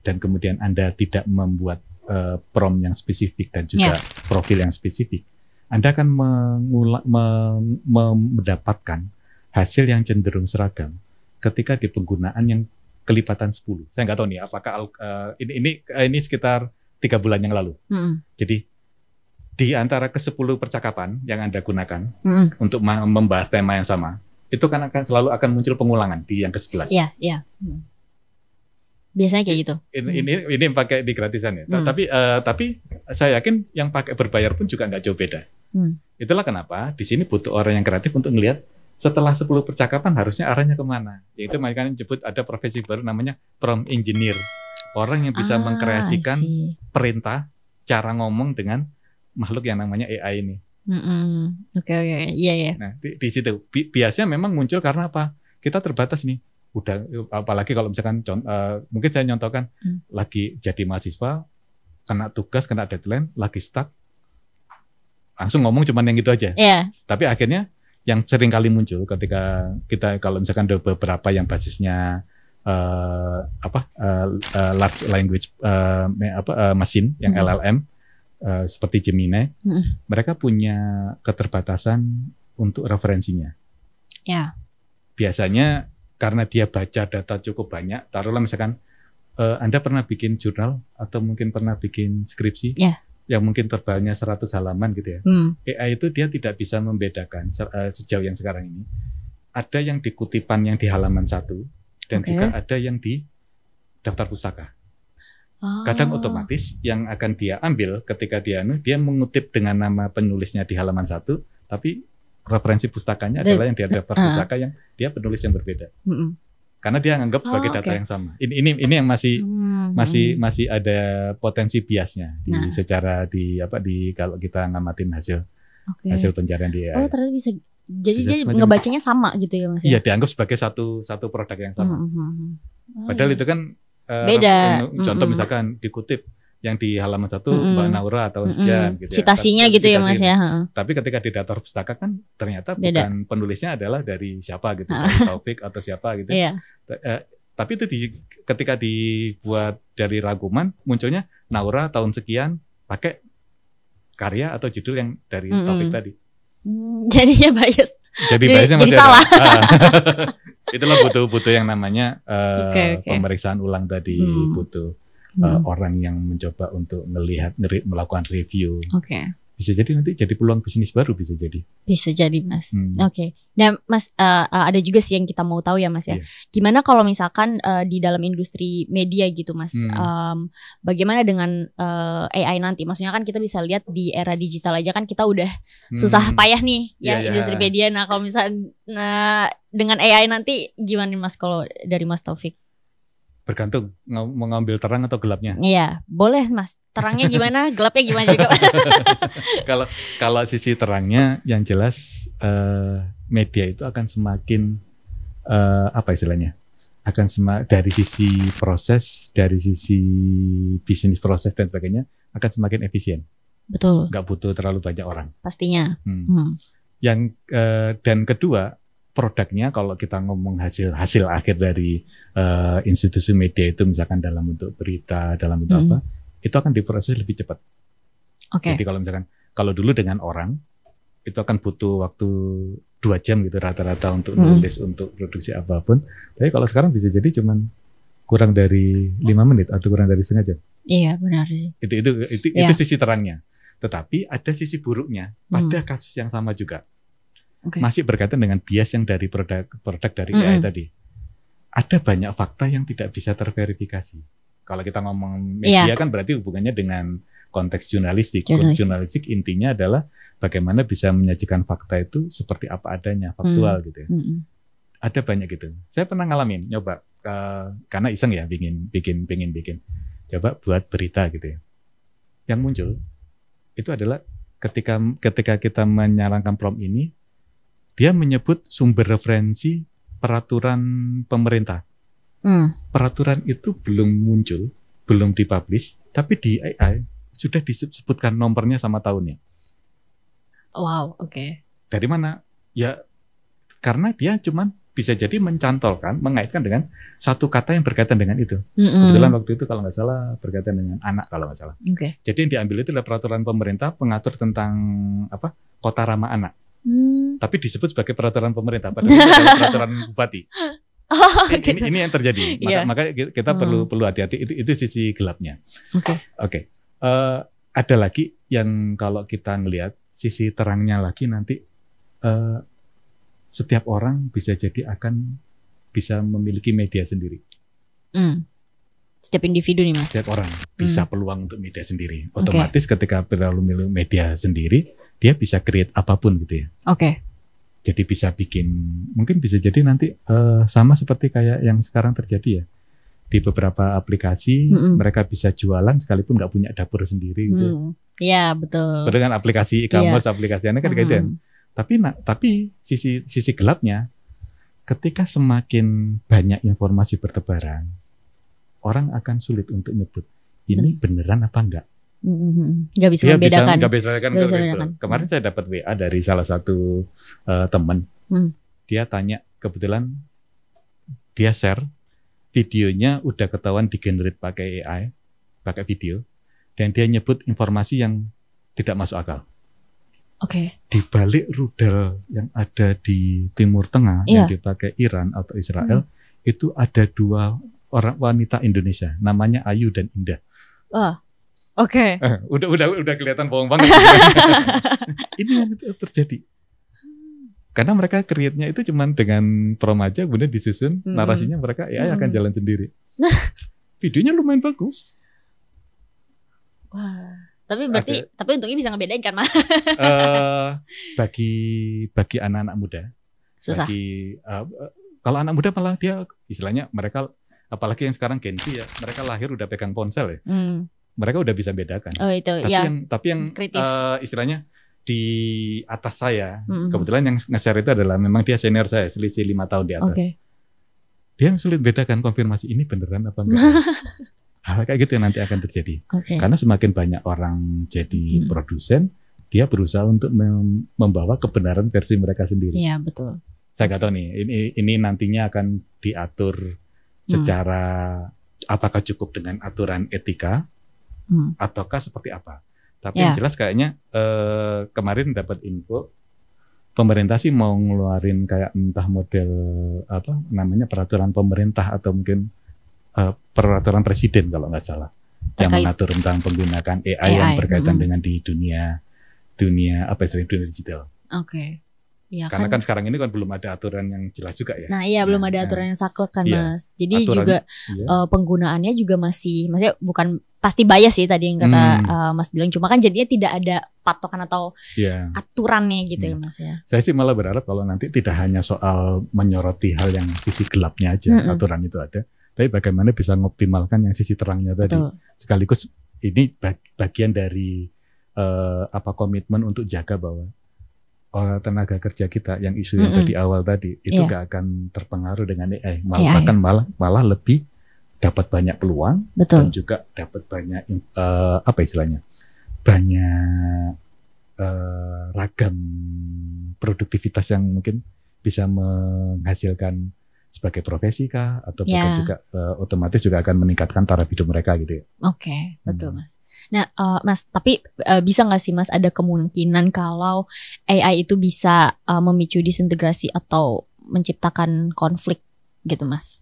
dan kemudian Anda tidak membuat prompt yang spesifik dan juga profil yang spesifik, Anda akan mendapatkan hasil yang cenderung seragam ketika di penggunaan yang kelipatan 10. Saya nggak tahu nih apakah ini sekitar 3 bulan yang lalu. Jadi di antara ke-10 percakapan yang Anda gunakan untuk membahas tema yang sama, itu kan selalu akan muncul pengulangan di yang ke-11. Iya. Biasanya kayak gitu. Ini yang pakai di gratisan ya. Tapi saya yakin yang pakai berbayar pun juga nggak jauh beda. Itulah kenapa di sini butuh orang yang kreatif untuk melihat setelah 10 percakapan harusnya arahnya kemana. Yaitu mereka menyebut ada profesi baru namanya prompt engineer. Orang yang bisa mengkreasikan perintah, cara ngomong dengan makhluk yang namanya AI ini. Oke. Iya. Nah, di situ biasanya memang muncul karena apa? Kita terbatas nih. Udah, apalagi kalau misalkan mungkin saya nyontohkan lagi jadi mahasiswa, kena tugas, kena deadline, lagi stuck, langsung ngomong cuman yang gitu aja. Tapi akhirnya yang sering kali muncul ketika kita kalau misalkan ada beberapa yang basisnya large language machine yang LLM seperti Gemini, mereka punya keterbatasan untuk referensinya. Biasanya karena dia baca data cukup banyak, taruhlah misalkan Anda pernah bikin jurnal atau mungkin pernah bikin skripsi yang mungkin tebalnya 100 halaman gitu ya. AI itu dia tidak bisa membedakan sejauh yang sekarang ini. Ada yang di kutipan yang di halaman 1 dan juga ada yang di daftar pustaka. Kadang otomatis yang akan dia ambil ketika dia mengutip dengan nama penulisnya di halaman 1, tapi referensi pustakanya adalah yang di daftar pustaka yang dia penulis yang berbeda. Karena dia anggap sebagai data yang sama. Ini yang masih ada potensi biasnya kalau kita ngamatin hasil pencarian di AI. Ternyata bisa. Jadi dia ngebacanya sama gitu ya Mas? Iya, dianggap sebagai satu produk yang sama. Padahal itu kan beda. Contoh misalkan dikutip yang di halaman 1 Mbak Naura tahun sekian gitu ya. Citasinya gitu ya Mas ya. Tapi ketika di daftar pustaka kan ternyata bukan penulisnya adalah dari siapa gitu, dari Taufik atau siapa gitu. Tapi itu ketika dibuat dari rangkuman munculnya Naura tahun sekian pakai karya atau judul yang dari Taufik tadi. Jadinya bias. Jadi biasnya masih salah. Itulah butuh yang namanya pemeriksaan ulang tadi, butuh orang yang mencoba untuk melakukan review. Bisa jadi nanti jadi peluang bisnis baru, bisa jadi. Bisa jadi Mas. Nah Mas, ada juga sih yang kita mau tahu ya Mas ya. Gimana kalau misalkan di dalam industri media gitu Mas, bagaimana dengan AI nanti? Maksudnya kan kita bisa lihat di era digital aja kan kita udah susah payah nih ya industri media. Nah kalau misalnya dengan AI nanti gimana nih Mas kalau dari Mas Taufik? Bergantung mau ngambil terang atau gelapnya. Iya, boleh Mas. Terangnya gimana, gelapnya gimana juga. Kalau sisi terangnya yang jelas media itu akan semakin apa istilahnya? Akan dari sisi proses, dari sisi bisnis proses dan sebagainya akan semakin efisien. Betul. Nggak butuh terlalu banyak orang. Pastinya. Yang dan kedua, produknya kalau kita ngomong hasil akhir dari institusi media itu misalkan dalam bentuk berita, dalam bentuk apa, itu akan diproses lebih cepat. Jadi kalau dulu dengan orang itu akan butuh waktu 2 jam gitu rata-rata untuk nulis, untuk produksi apapun. Tapi kalau sekarang bisa jadi cuman kurang dari 5 menit atau kurang dari setengah jam. Iya benar sih. Itu sisi terangnya. Tetapi ada sisi buruknya pada kasus yang sama juga. Okay. Masih berkaitan dengan bias yang dari produk dari AI tadi. Ada banyak fakta yang tidak bisa terverifikasi. Kalau kita ngomong media kan berarti hubungannya dengan konteks jurnalistik. Jurnalistik intinya adalah bagaimana bisa menyajikan fakta itu seperti apa adanya, faktual gitu ya. Ada banyak gitu. Saya pernah ngalamin, nyoba karena iseng ya, bikin. Coba buat berita gitu ya. Yang muncul itu adalah ketika kita menyarankan prompt ini, dia menyebut sumber referensi peraturan pemerintah. Peraturan itu belum muncul, belum dipublish, tapi di AI sudah disebutkan nomornya sama tahunnya. Wow, oke. Dari mana? Ya, karena dia cuman bisa jadi mencantolkan, mengaitkan dengan satu kata yang berkaitan dengan itu. Kebetulan waktu itu kalau nggak salah berkaitan dengan anak kalau nggak salah. Jadi yang diambil itu adalah peraturan pemerintah pengatur tentang kota ramah anak. Tapi disebut sebagai peraturan pemerintah, padahal itu adalah peraturan bupati. Ini yang terjadi. Maka kita perlu hati-hati. Itu sisi gelapnya. Oke. Ada lagi yang kalau kita ngelihat sisi terangnya lagi nanti. Setiap orang bisa jadi akan bisa memiliki media sendiri. Setiap individu nih Mas. Setiap orang bisa peluang untuk media sendiri. Otomatis ketika perlu memilih media sendiri, dia bisa create apapun gitu ya. Jadi bisa bikin, mungkin bisa jadi nanti sama seperti kayak yang sekarang terjadi ya. Di beberapa aplikasi mereka bisa jualan sekalipun nggak punya dapur sendiri gitu. Iya betul. Dengan aplikasi e-commerce, aplikasinya kan gitu ya. Tapi sisi gelapnya, ketika semakin banyak informasi bertebaran, orang akan sulit untuk nyebut ini beneran apa enggak. Nggak bisa membedakan. Nggak bisa membedakan. Kemarin saya dapat WA dari salah satu teman. Dia tanya, kebetulan dia share videonya udah ketahuan di-generate pakai AI, pakai video, dan dia nyebut informasi yang tidak masuk akal. Di balik rudal yang ada di Timur Tengah yang dipakai Iran atau Israel, itu ada 2 orang wanita Indonesia, namanya Ayu dan Indah. Udah kelihatan bohong banget. Ini yang terjadi. Karena mereka create-nya itu cuman dengan prompt aja, kemudian disusun narasinya mereka AI akan jalan sendiri. Videonya lumayan bagus. Wah. Tapi berarti, tapi untungnya bisa ngebedain kan, Mas? Bagi anak-anak muda, susah. Kalau anak muda malah dia istilahnya mereka, apalagi yang sekarang Gen Z ya, mereka lahir udah pegang ponsel ya, mereka udah bisa bedakan. Tapi yang istilahnya di atas saya, kebetulan yang nge-share itu adalah memang dia senior saya, selisih 5 tahun di atas. Dia sulit bedakan konfirmasi ini beneran apa enggak. Hal kayak gitu yang nanti akan terjadi. Karena semakin banyak orang jadi produsen, dia berusaha untuk membawa kebenaran versi mereka sendiri. Iya, betul. Saya nggak tahu nih, ini nantinya akan diatur secara apakah cukup dengan aturan etika, ataukah seperti apa. Tapi yang jelas kayaknya kemarin dapat info, pemerintah sih mau ngeluarin kayak entah model apa namanya peraturan pemerintah atau mungkin peraturan presiden kalau nggak salah yang mengatur tentang penggunaan AI yang berkaitan dengan di dunia digital. Ya, karena kan sekarang ini kan belum ada aturan yang jelas juga ya. Nah iya belum ada aturan yang saklek kan Mas. Jadi aturan, juga penggunaannya juga maksudnya bukan pasti bias sih tadi yang kata Mas bilang. Cuma kan jadinya tidak ada patokan atau aturannya gitu ya Mas ya. Saya sih malah berharap kalau nanti tidak hanya soal menyoroti hal yang sisi gelapnya aja aturan itu ada. Tapi bagaimana bisa mengoptimalkan yang sisi terangnya tadi. Sekaligus ini bagian dari komitmen untuk jaga bahwa tenaga kerja kita yang isu yang tadi awal tadi itu gak akan terpengaruh dengan AI. Malah lebih dapat banyak peluang dan juga dapat banyak banyak ragam produktivitas yang mungkin bisa menghasilkan sebagai profesi kah atau juga otomatis juga akan meningkatkan taraf hidup mereka gitu ya. Betul Mas. Nah Mas, tapi bisa nggak sih Mas ada kemungkinan kalau AI itu bisa memicu disintegrasi atau menciptakan konflik gitu Mas?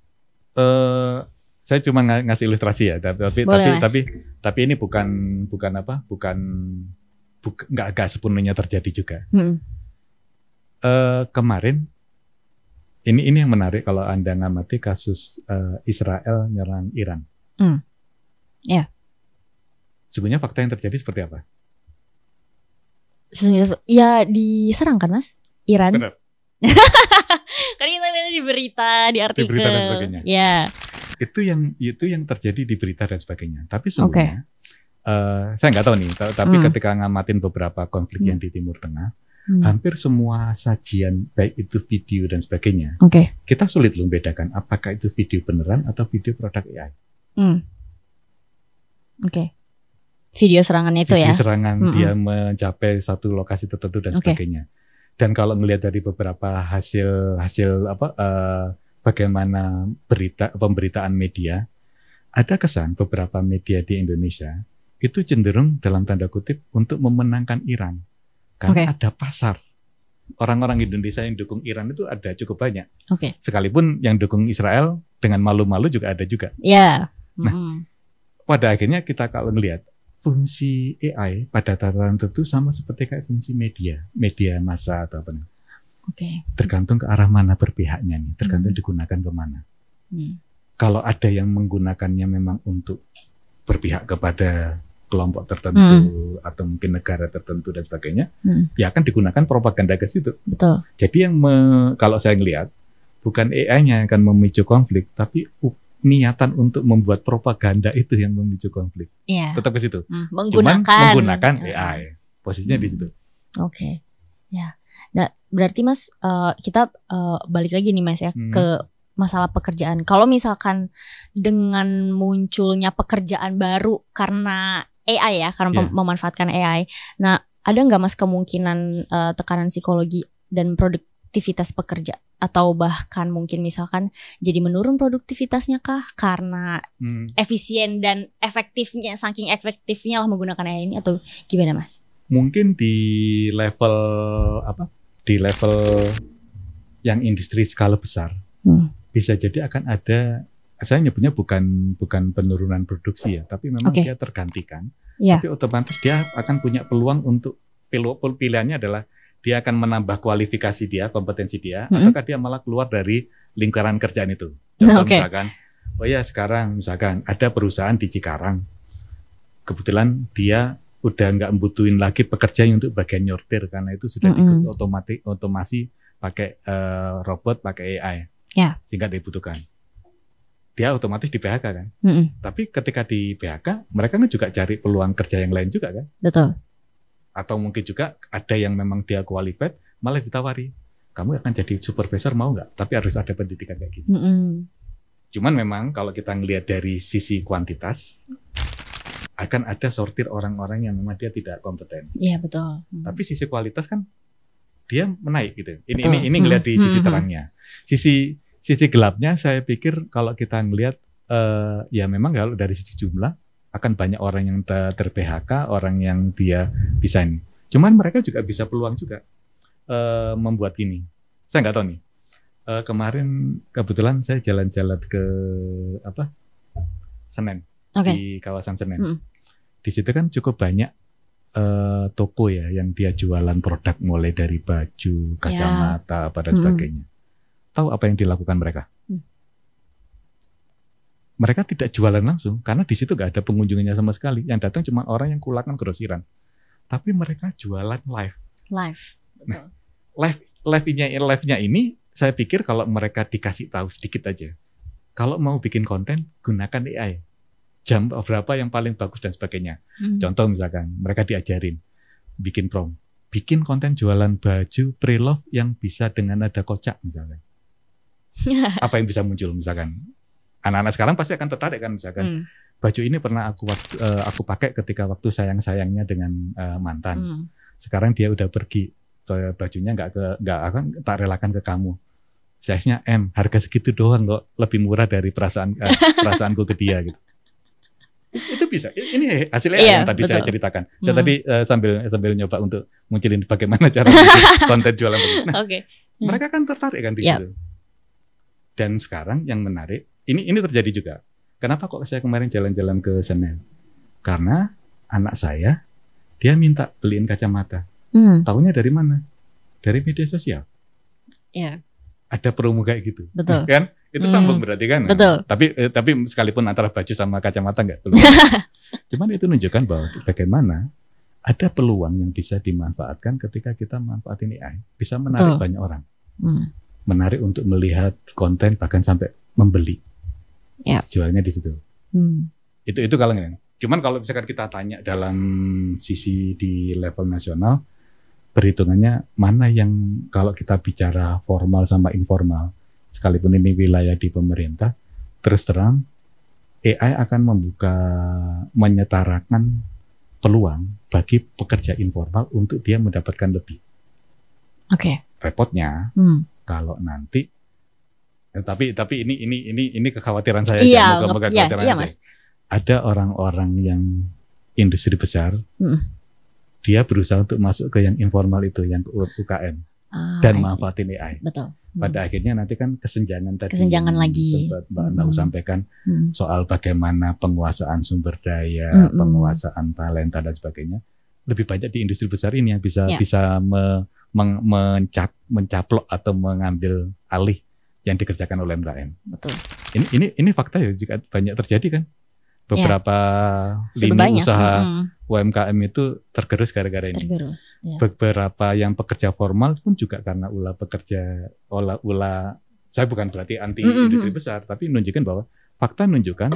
Saya cuma ngasih ilustrasi ya, tapi ini bukan nggak sepenuhnya terjadi juga. Hmm. Kemarin ini yang menarik kalau Anda ngamati kasus Israel nyerang Iran. Ya. Sebenarnya fakta yang terjadi seperti apa? Ya diserang kan Mas Iran. Benar. Kan kita lihat di berita, di artikel. Di berita dan sebagainya. Ya. Itu yang terjadi di berita dan sebagainya. Tapi sebenarnya saya nggak tahu nih. Tapi ketika ngamatin beberapa konflik yang di Timur Tengah, hampir semua sajian baik itu video dan sebagainya, kita sulit loh membedakan apakah itu video beneran atau video produk AI. Video serangannya itu video ya. Serangan dia mencapai satu lokasi tertentu dan sebagainya. Dan kalau melihat dari beberapa hasil bagaimana pemberitaan media, ada kesan beberapa media di Indonesia itu cenderung dalam tanda kutip untuk memenangkan Iran. Karena ada pasar. Orang-orang Indonesia yang dukung Iran itu ada cukup banyak. Sekalipun yang dukung Israel dengan malu-malu juga ada juga. Nah, pada akhirnya kita kalau melihat fungsi AI pada tataran tertentu sama seperti kayak fungsi media massa atau apa nih. Tergantung ke arah mana berpihaknya nih, tergantung digunakan kemana. Kalau ada yang menggunakannya memang untuk berpihak kepada kelompok tertentu atau mungkin negara tertentu dan sebagainya, ya akan digunakan propaganda ke situ. Betul. Jadi yang kalau saya ngelihat bukan AI-nya yang akan memicu konflik, tapi niatan untuk membuat propaganda itu yang memicu konflik. Tetap ke situ. Menggunakan AI. Posisinya di situ. Ya. Nah, berarti Mas kita balik lagi nih Mas ya ke masalah pekerjaan. Kalau misalkan dengan munculnya pekerjaan baru karena AI ya, karena memanfaatkan AI. Nah, ada nggak Mas kemungkinan tekanan psikologi dan produktivitas pekerja? Atau bahkan mungkin misalkan jadi menurun produktivitasnya kah karena efisien dan efektifnya, saking efektifnya lah menggunakan AI ini, atau gimana Mas? Mungkin di level yang industri skala besar bisa jadi akan ada, saya nyebutnya bukan penurunan produksi ya, tapi memang dia tergantikan. Tapi otomatis dia akan punya peluang untuk pilihannya adalah dia akan menambah kualifikasi dia, kompetensi dia, ataukah dia malah keluar dari lingkaran kerjaan itu. Contoh misalkan, sekarang misalkan ada perusahaan di Cikarang, kebetulan dia udah nggak membutuhin lagi pekerja untuk bagian nyortir karena itu sudah otomasi pakai robot, pakai AI, sehingga dibutuhkan. Dia otomatis di PHK kan. Tapi ketika di PHK, mereka kan juga cari peluang kerja yang lain juga kan. Betul. Atau mungkin juga ada yang memang dia qualified, malah ditawari, kamu akan jadi supervisor mau nggak? Tapi harus ada pendidikan kayak gitu. Cuman memang kalau kita ngelihat dari sisi kuantitas, akan ada sortir orang-orang yang memang dia tidak kompeten. Iya betul. Tapi sisi kualitas kan dia menaik gitu. Ini ngelihat di sisi terangnya. Sisi gelapnya saya pikir kalau kita ngelihat ya memang kalau dari sisi jumlah akan banyak orang yang ter-PHK, orang yang dia bisa ini. Cuman mereka juga bisa peluang juga membuat gini. Saya nggak tahu nih. Kemarin kebetulan saya jalan-jalan ke Senen, di kawasan Senen. Di situ kan cukup banyak toko ya yang dia jualan produk mulai dari baju, kacamata, dan sebagainya. Tahu apa yang dilakukan mereka? Mereka tidak jualan langsung karena di situ nggak ada pengunjungnya sama sekali. Yang datang cuma orang yang kulakan grosiran. Tapi mereka jualan live. Nah, live-nya ini saya pikir kalau mereka dikasih tahu sedikit aja. Kalau mau bikin konten gunakan AI. Jam berapa yang paling bagus dan sebagainya. Contoh misalkan mereka diajarin bikin prompt, bikin konten jualan baju pre-love yang bisa dengan nada kocak misalkan. Apa yang bisa muncul misalkan? Anak-anak sekarang pasti akan tertarik kan misalkan baju ini pernah aku pakai ketika waktu sayang-sayangnya dengan mantan. Sekarang dia udah pergi, bajunya nggak akan tak relakan ke kamu. Size-nya M, harga segitu doang kok, lebih murah dari perasaanku ke dia gitu. Itu bisa. Ini hasilnya yang tadi saya ceritakan. Saya tadi sambil nyoba untuk munculin bagaimana cara konten jualan begitu. Nah, mereka kan tertarik kan di situ. Dan sekarang yang menarik, ini terjadi juga. Kenapa kok saya kemarin jalan-jalan ke Senen? Karena anak saya Dia minta beliin kacamata. Taunya dari mana? Dari media sosial. Ya. Ada promo kayak gitu. Betul. Kan? Itu sambung berarti kan? Betul. Tapi sekalipun antara baju sama kacamata enggak. Cuman itu menunjukkan bahwa bagaimana ada peluang yang bisa dimanfaatkan ketika kita manfaatin AI. Bisa menarik banyak orang. Menarik untuk melihat konten bahkan sampai membeli. Jualnya di situ. Itu kalau ini. Cuman kalau misalkan kita tanya dalam sisi di level nasional, perhitungannya mana yang kalau kita bicara formal sama informal, sekalipun ini wilayah di pemerintah, terus terang AI akan menyetarakan peluang bagi pekerja informal untuk dia mendapatkan lebih. Repotnya kalau nanti, tapi ini kekhawatiran saya. Moga kekhawatiran Mas. Ada orang-orang yang industri besar, dia berusaha untuk masuk ke yang informal itu, yang UKM, dan manfaatin AI. Betul. Pada akhirnya nanti kan kesenjangan tadi. Kesenjangan lagi. Sempat Mbak Nau sampaikan soal bagaimana penguasaan sumber daya, penguasaan talenta dan sebagainya. Lebih banyak di industri besar ini yang bisa mencaplok atau mengambil alih yang dikerjakan oleh MKM. Betul. Ini fakta ya, jika banyak terjadi kan. Beberapa lini usaha UMKM itu tergerus gara-gara ini. Beberapa yang pekerja formal pun juga karena saya bukan berarti anti industri besar, tapi menunjukkan bahwa fakta menunjukkan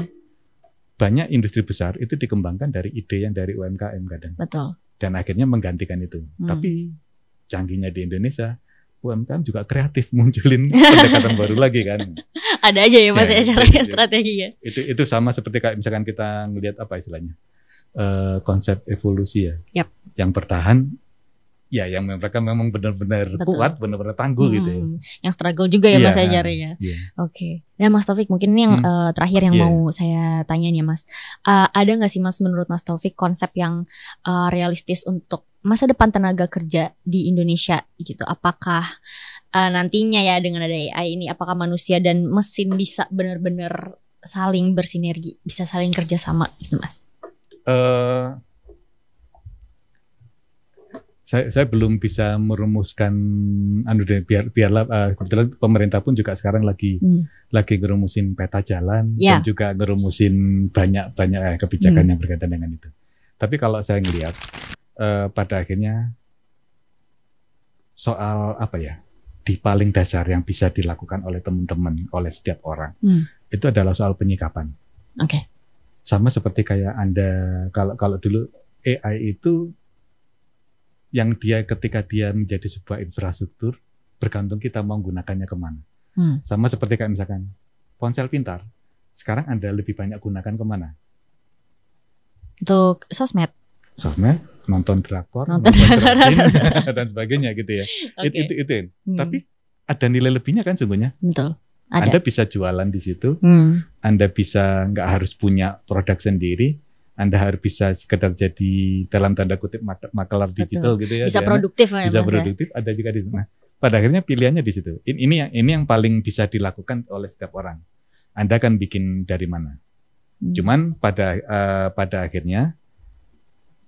banyak industri besar itu dikembangkan dari ide yang dari UMKM kadang. Betul. Dan akhirnya menggantikan itu. Tapi canggihnya di Indonesia, UMKM juga kreatif munculin pendekatan baru lagi kan. Ada aja ya Mas caranya, strateginya. Itu sama seperti kayak misalkan kita ngelihat apa istilahnya, konsep evolusi ya. Yang bertahan, ya yang mereka memang benar-benar kuat, benar-benar tangguh gitu ya. Yang struggle juga ya Mas caranya. Oke. Nah Mas Taufik, mungkin ini yang terakhir yang mau saya tanya nih Mas. Ada nggak sih Mas menurut Mas Taufik konsep yang realistis untuk masa depan tenaga kerja di Indonesia gitu? Apakah nantinya ya dengan ada AI ini, apakah manusia dan mesin bisa benar-benar saling bersinergi, bisa saling kerjasama gitu Mas? Saya belum bisa merumuskan biarlah kebetulan pemerintah pun juga sekarang lagi ngerumusin peta jalan dan juga ngerumusin banyak kebijakan yang berkaitan dengan itu. Tapi kalau saya ngelihat pada akhirnya soal apa ya, di paling dasar yang bisa dilakukan oleh teman-teman, oleh setiap orang, itu adalah soal penyikapan. Sama seperti kayak Anda kalau dulu AI itu yang dia ketika dia menjadi sebuah infrastruktur, bergantung kita mau gunakannya kemana. Sama seperti kayak misalkan ponsel pintar, sekarang Anda lebih banyak gunakan kemana? Untuk sosmed, nonton drakor, nonton dan sebagainya gitu ya. Itu. Tapi ada nilai lebihnya kan sungguhnya. Betul. Ada. Anda bisa jualan di situ, Anda bisa nggak harus punya produk sendiri. Anda harus bisa sekedar jadi dalam tanda kutip makelar digital gitu ya. Bisa produktif ya. Bisa produktif, ada juga di sana. Pada akhirnya pilihannya di situ. Ini yang paling bisa dilakukan oleh setiap orang. Anda kan bikin dari mana? Cuman pada akhirnya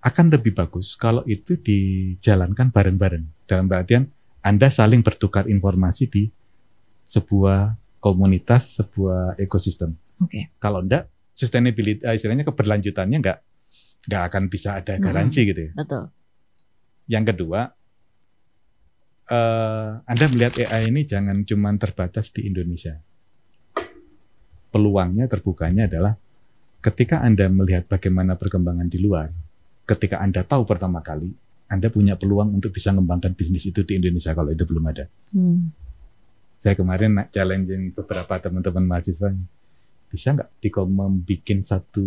akan lebih bagus kalau itu dijalankan bareng-bareng. Dalam artian Anda saling bertukar informasi di sebuah komunitas, sebuah ekosistem. Kalau enggak, sustainability, istilahnya keberlanjutannya nggak akan bisa ada garansi gitu ya. Betul. Yang kedua, Anda melihat AI ini jangan cuma terbatas di Indonesia. Peluangnya terbukanya adalah ketika Anda melihat bagaimana perkembangan di luar, ketika Anda tahu pertama kali, Anda punya peluang untuk bisa mengembangkan bisnis itu di Indonesia kalau itu belum ada. Saya kemarin challenging beberapa teman-teman mahasiswa, bisa nggak membuat satu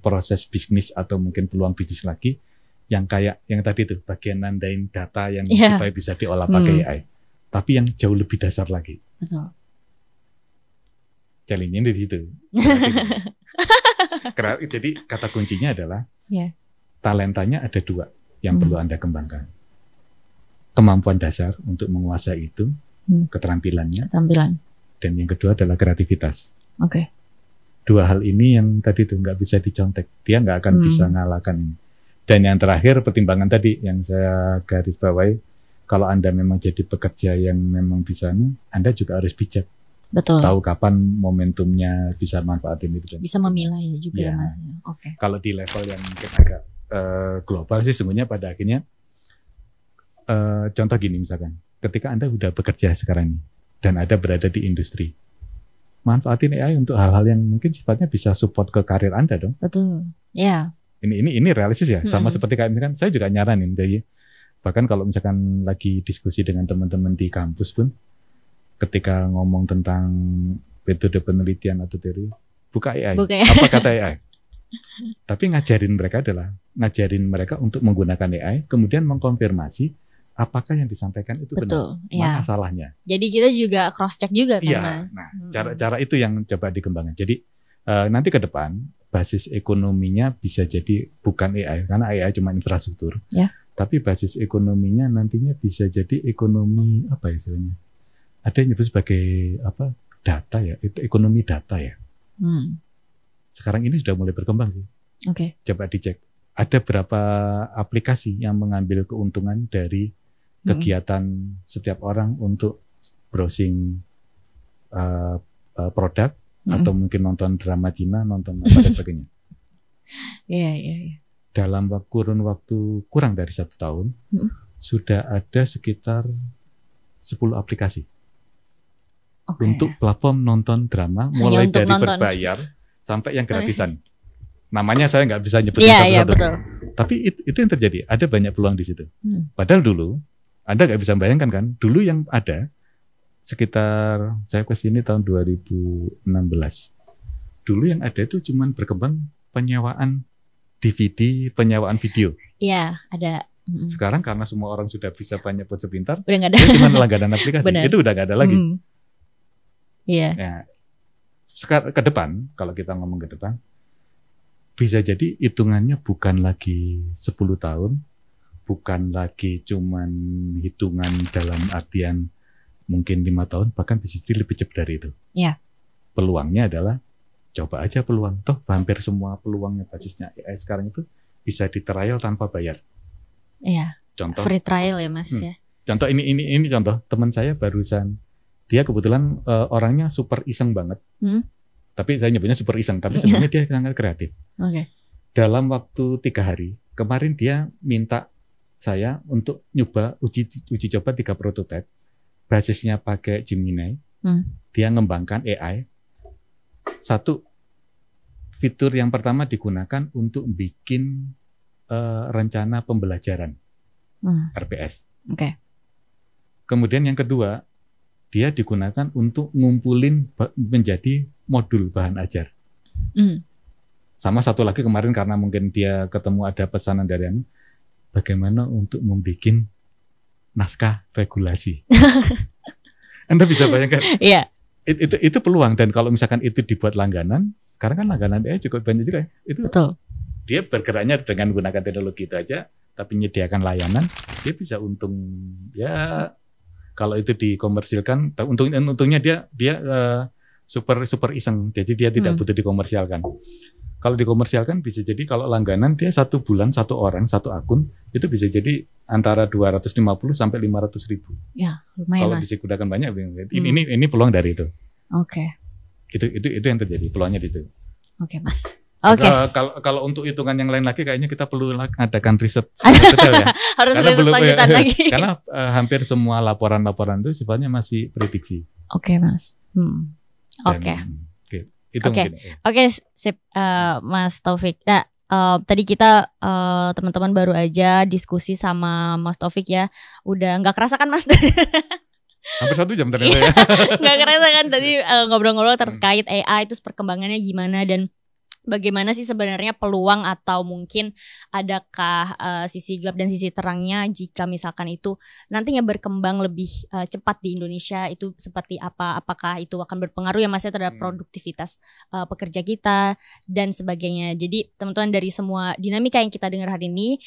proses bisnis atau mungkin peluang bisnis lagi yang kayak yang tadi tuh bagian nandain data yang supaya bisa diolah pakai AI, tapi yang jauh lebih dasar lagi. Betul. Challenge-nya di situ. Jadi kata kuncinya adalah talentanya ada dua yang perlu Anda kembangkan. Kemampuan dasar untuk menguasai itu, keterampilan. Dan yang kedua adalah kreativitas. Dua hal ini yang tadi tuh nggak bisa dicontek, dia nggak akan bisa ngalahkan ini. Dan yang terakhir pertimbangan tadi yang saya garis bawahi, kalau Anda memang jadi pekerja yang memang bisa, Anda juga harus bijak. Betul. Tahu kapan momentumnya bisa manfaatin itu. Bisa memilah juga ya, Mas. Oke. Kalau di level yang mungkin agak global sih sesungguhnya pada akhirnya contoh gini misalkan, ketika Anda sudah bekerja sekarang ini dan Anda berada di industri, manfaatin AI untuk hal-hal yang mungkin sifatnya bisa support ke karir Anda dong. Betul. Ya. Ini realistis ya, sama seperti kayak misalkan saya juga nyaranin dari bahkan kalau misalkan lagi diskusi dengan teman-teman di kampus pun, ketika ngomong tentang metode penelitian atau teori, buka AI. Apa kata AI? Tapi ngajarin mereka untuk menggunakan AI, kemudian mengkonfirmasi apakah yang disampaikan itu benar, mana salahnya. Jadi kita juga cross check juga kan, Mas. Nah, cara itu yang coba dikembangkan. Jadi nanti ke depan basis ekonominya bisa jadi bukan AI, karena AI cuma infrastruktur. Ya. Tapi basis ekonominya nantinya bisa jadi ekonomi apa ya istilahnya? Ada yang nyebut sebagai apa? Data ya, itu ekonomi data ya. Sekarang ini sudah mulai berkembang sih. Oke. Coba dicek. Ada berapa aplikasi yang mengambil keuntungan dari kegiatan setiap orang untuk browsing produk atau mungkin nonton drama Cina, nonton apa dan sebagainya. Iya. Dalam kurun waktu kurang dari 1 tahun, sudah ada sekitar 10 aplikasi untuk platform nonton drama, mulai dari berbayar sampai yang gratisan. Namanya saya nggak bisa nyebutin satu-satu. Betul. Tapi itu yang terjadi. Ada banyak peluang di situ. Padahal dulu, Anda nggak bisa bayangkan kan, dulu yang ada sekitar, saya ke sini tahun 2016. Dulu yang ada itu cuma berkembang penyewaan DVD, penyewaan video. Iya, ada. Sekarang karena semua orang sudah bisa banyak ponsel pintar, udah nggak ada. Dia cuma langganan aplikasi. Itu udah nggak ada lagi. Iya. Ya, sekarang ke depan, kalau kita ngomong ke depan, bisa jadi hitungannya bukan lagi 10 tahun, bukan lagi cuman hitungan dalam artian mungkin 5 tahun, bahkan bisa jadi lebih cepat dari itu. Iya. Peluangnya adalah, coba aja peluang. Toh hampir semua peluangnya basisnya AI sekarang itu bisa di-trial tanpa bayar. Iya. Contoh. Free trial ya Mas ya. Contoh ini contoh, teman saya barusan, dia kebetulan orangnya super iseng banget. Tapi saya nyebutnya super iseng, tapi sebenarnya dia sangat kreatif. Dalam waktu 3 hari, kemarin dia minta saya untuk nyoba uji coba 3 prototipe. Basisnya pakai Gemini. Dia ngembangkan AI. Satu, fitur yang pertama digunakan untuk bikin rencana pembelajaran RPS. Kemudian yang kedua, dia digunakan untuk ngumpulin menjadi modul bahan ajar. Sama satu lagi kemarin karena mungkin dia ketemu ada pesanan dari bagaimana untuk membuat naskah regulasi. Anda bisa bayangkan? Iya. Itu peluang, dan kalau misalkan itu dibuat langganan, sekarang kan langganan cukup banyak juga ya. Itu betul. Dia bergeraknya dengan menggunakan teknologi itu aja, tapi menyediakan layanan, dia bisa untung ya. Kalau itu dikomersilkan, untungnya dia super iseng, jadi dia tidak butuh dikomersialkan. Kalau dikomersialkan bisa jadi kalau langganan dia 1 bulan 1 orang 1 akun itu bisa jadi antara 250 sampai 500 ribu. Ya, lumayan. Kalau bisa digunakan banyak, ini peluang dari itu. Oke. Itu yang terjadi, peluangnya di itu. Oke, Mas. Oke. Kalau untuk hitungan yang lain lagi kayaknya kita perlu adakan riset detail ya. Harus riset lanjutan lagi. Karena hampir semua laporan-laporan itu sifatnya masih prediksi. Oke, Mas. Oke. Oke, sip, Mas Taufik. Nah, tadi kita teman-teman baru aja diskusi sama Mas Taufik ya. Udah nggak kerasa kan Mas? Hampir 1 jam ternyata ya. Nggak kerasa kan tadi ngobrol-ngobrol terkait AI, terus perkembangannya gimana dan bagaimana sih sebenarnya peluang atau mungkin adakah sisi gelap dan sisi terangnya jika misalkan itu nantinya berkembang lebih cepat di Indonesia, itu seperti apa? Apakah itu akan berpengaruh ya Mas ya terhadap produktivitas pekerja kita dan sebagainya. Jadi teman-teman, dari semua dinamika yang kita dengar hari ini,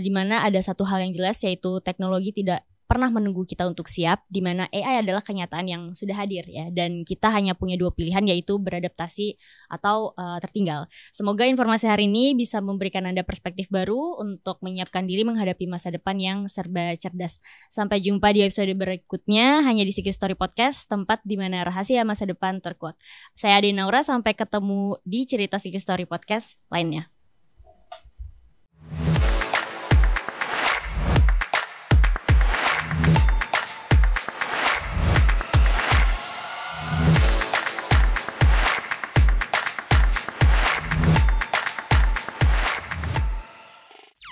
di mana ada satu hal yang jelas, yaitu teknologi tidak pernah menunggu kita untuk siap, di mana AI adalah kenyataan yang sudah hadir ya, dan kita hanya punya dua pilihan, yaitu beradaptasi atau tertinggal. Semoga informasi hari ini bisa memberikan Anda perspektif baru untuk menyiapkan diri menghadapi masa depan yang serba cerdas. Sampai jumpa di episode berikutnya hanya di Secret Story Podcast, tempat di mana rahasia masa depan terkuak. Saya Ade Naura, sampai ketemu di cerita Secret Story Podcast lainnya.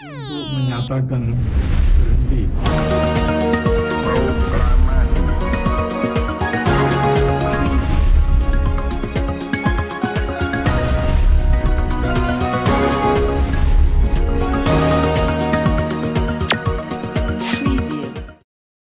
Untuk menyatakan berhenti.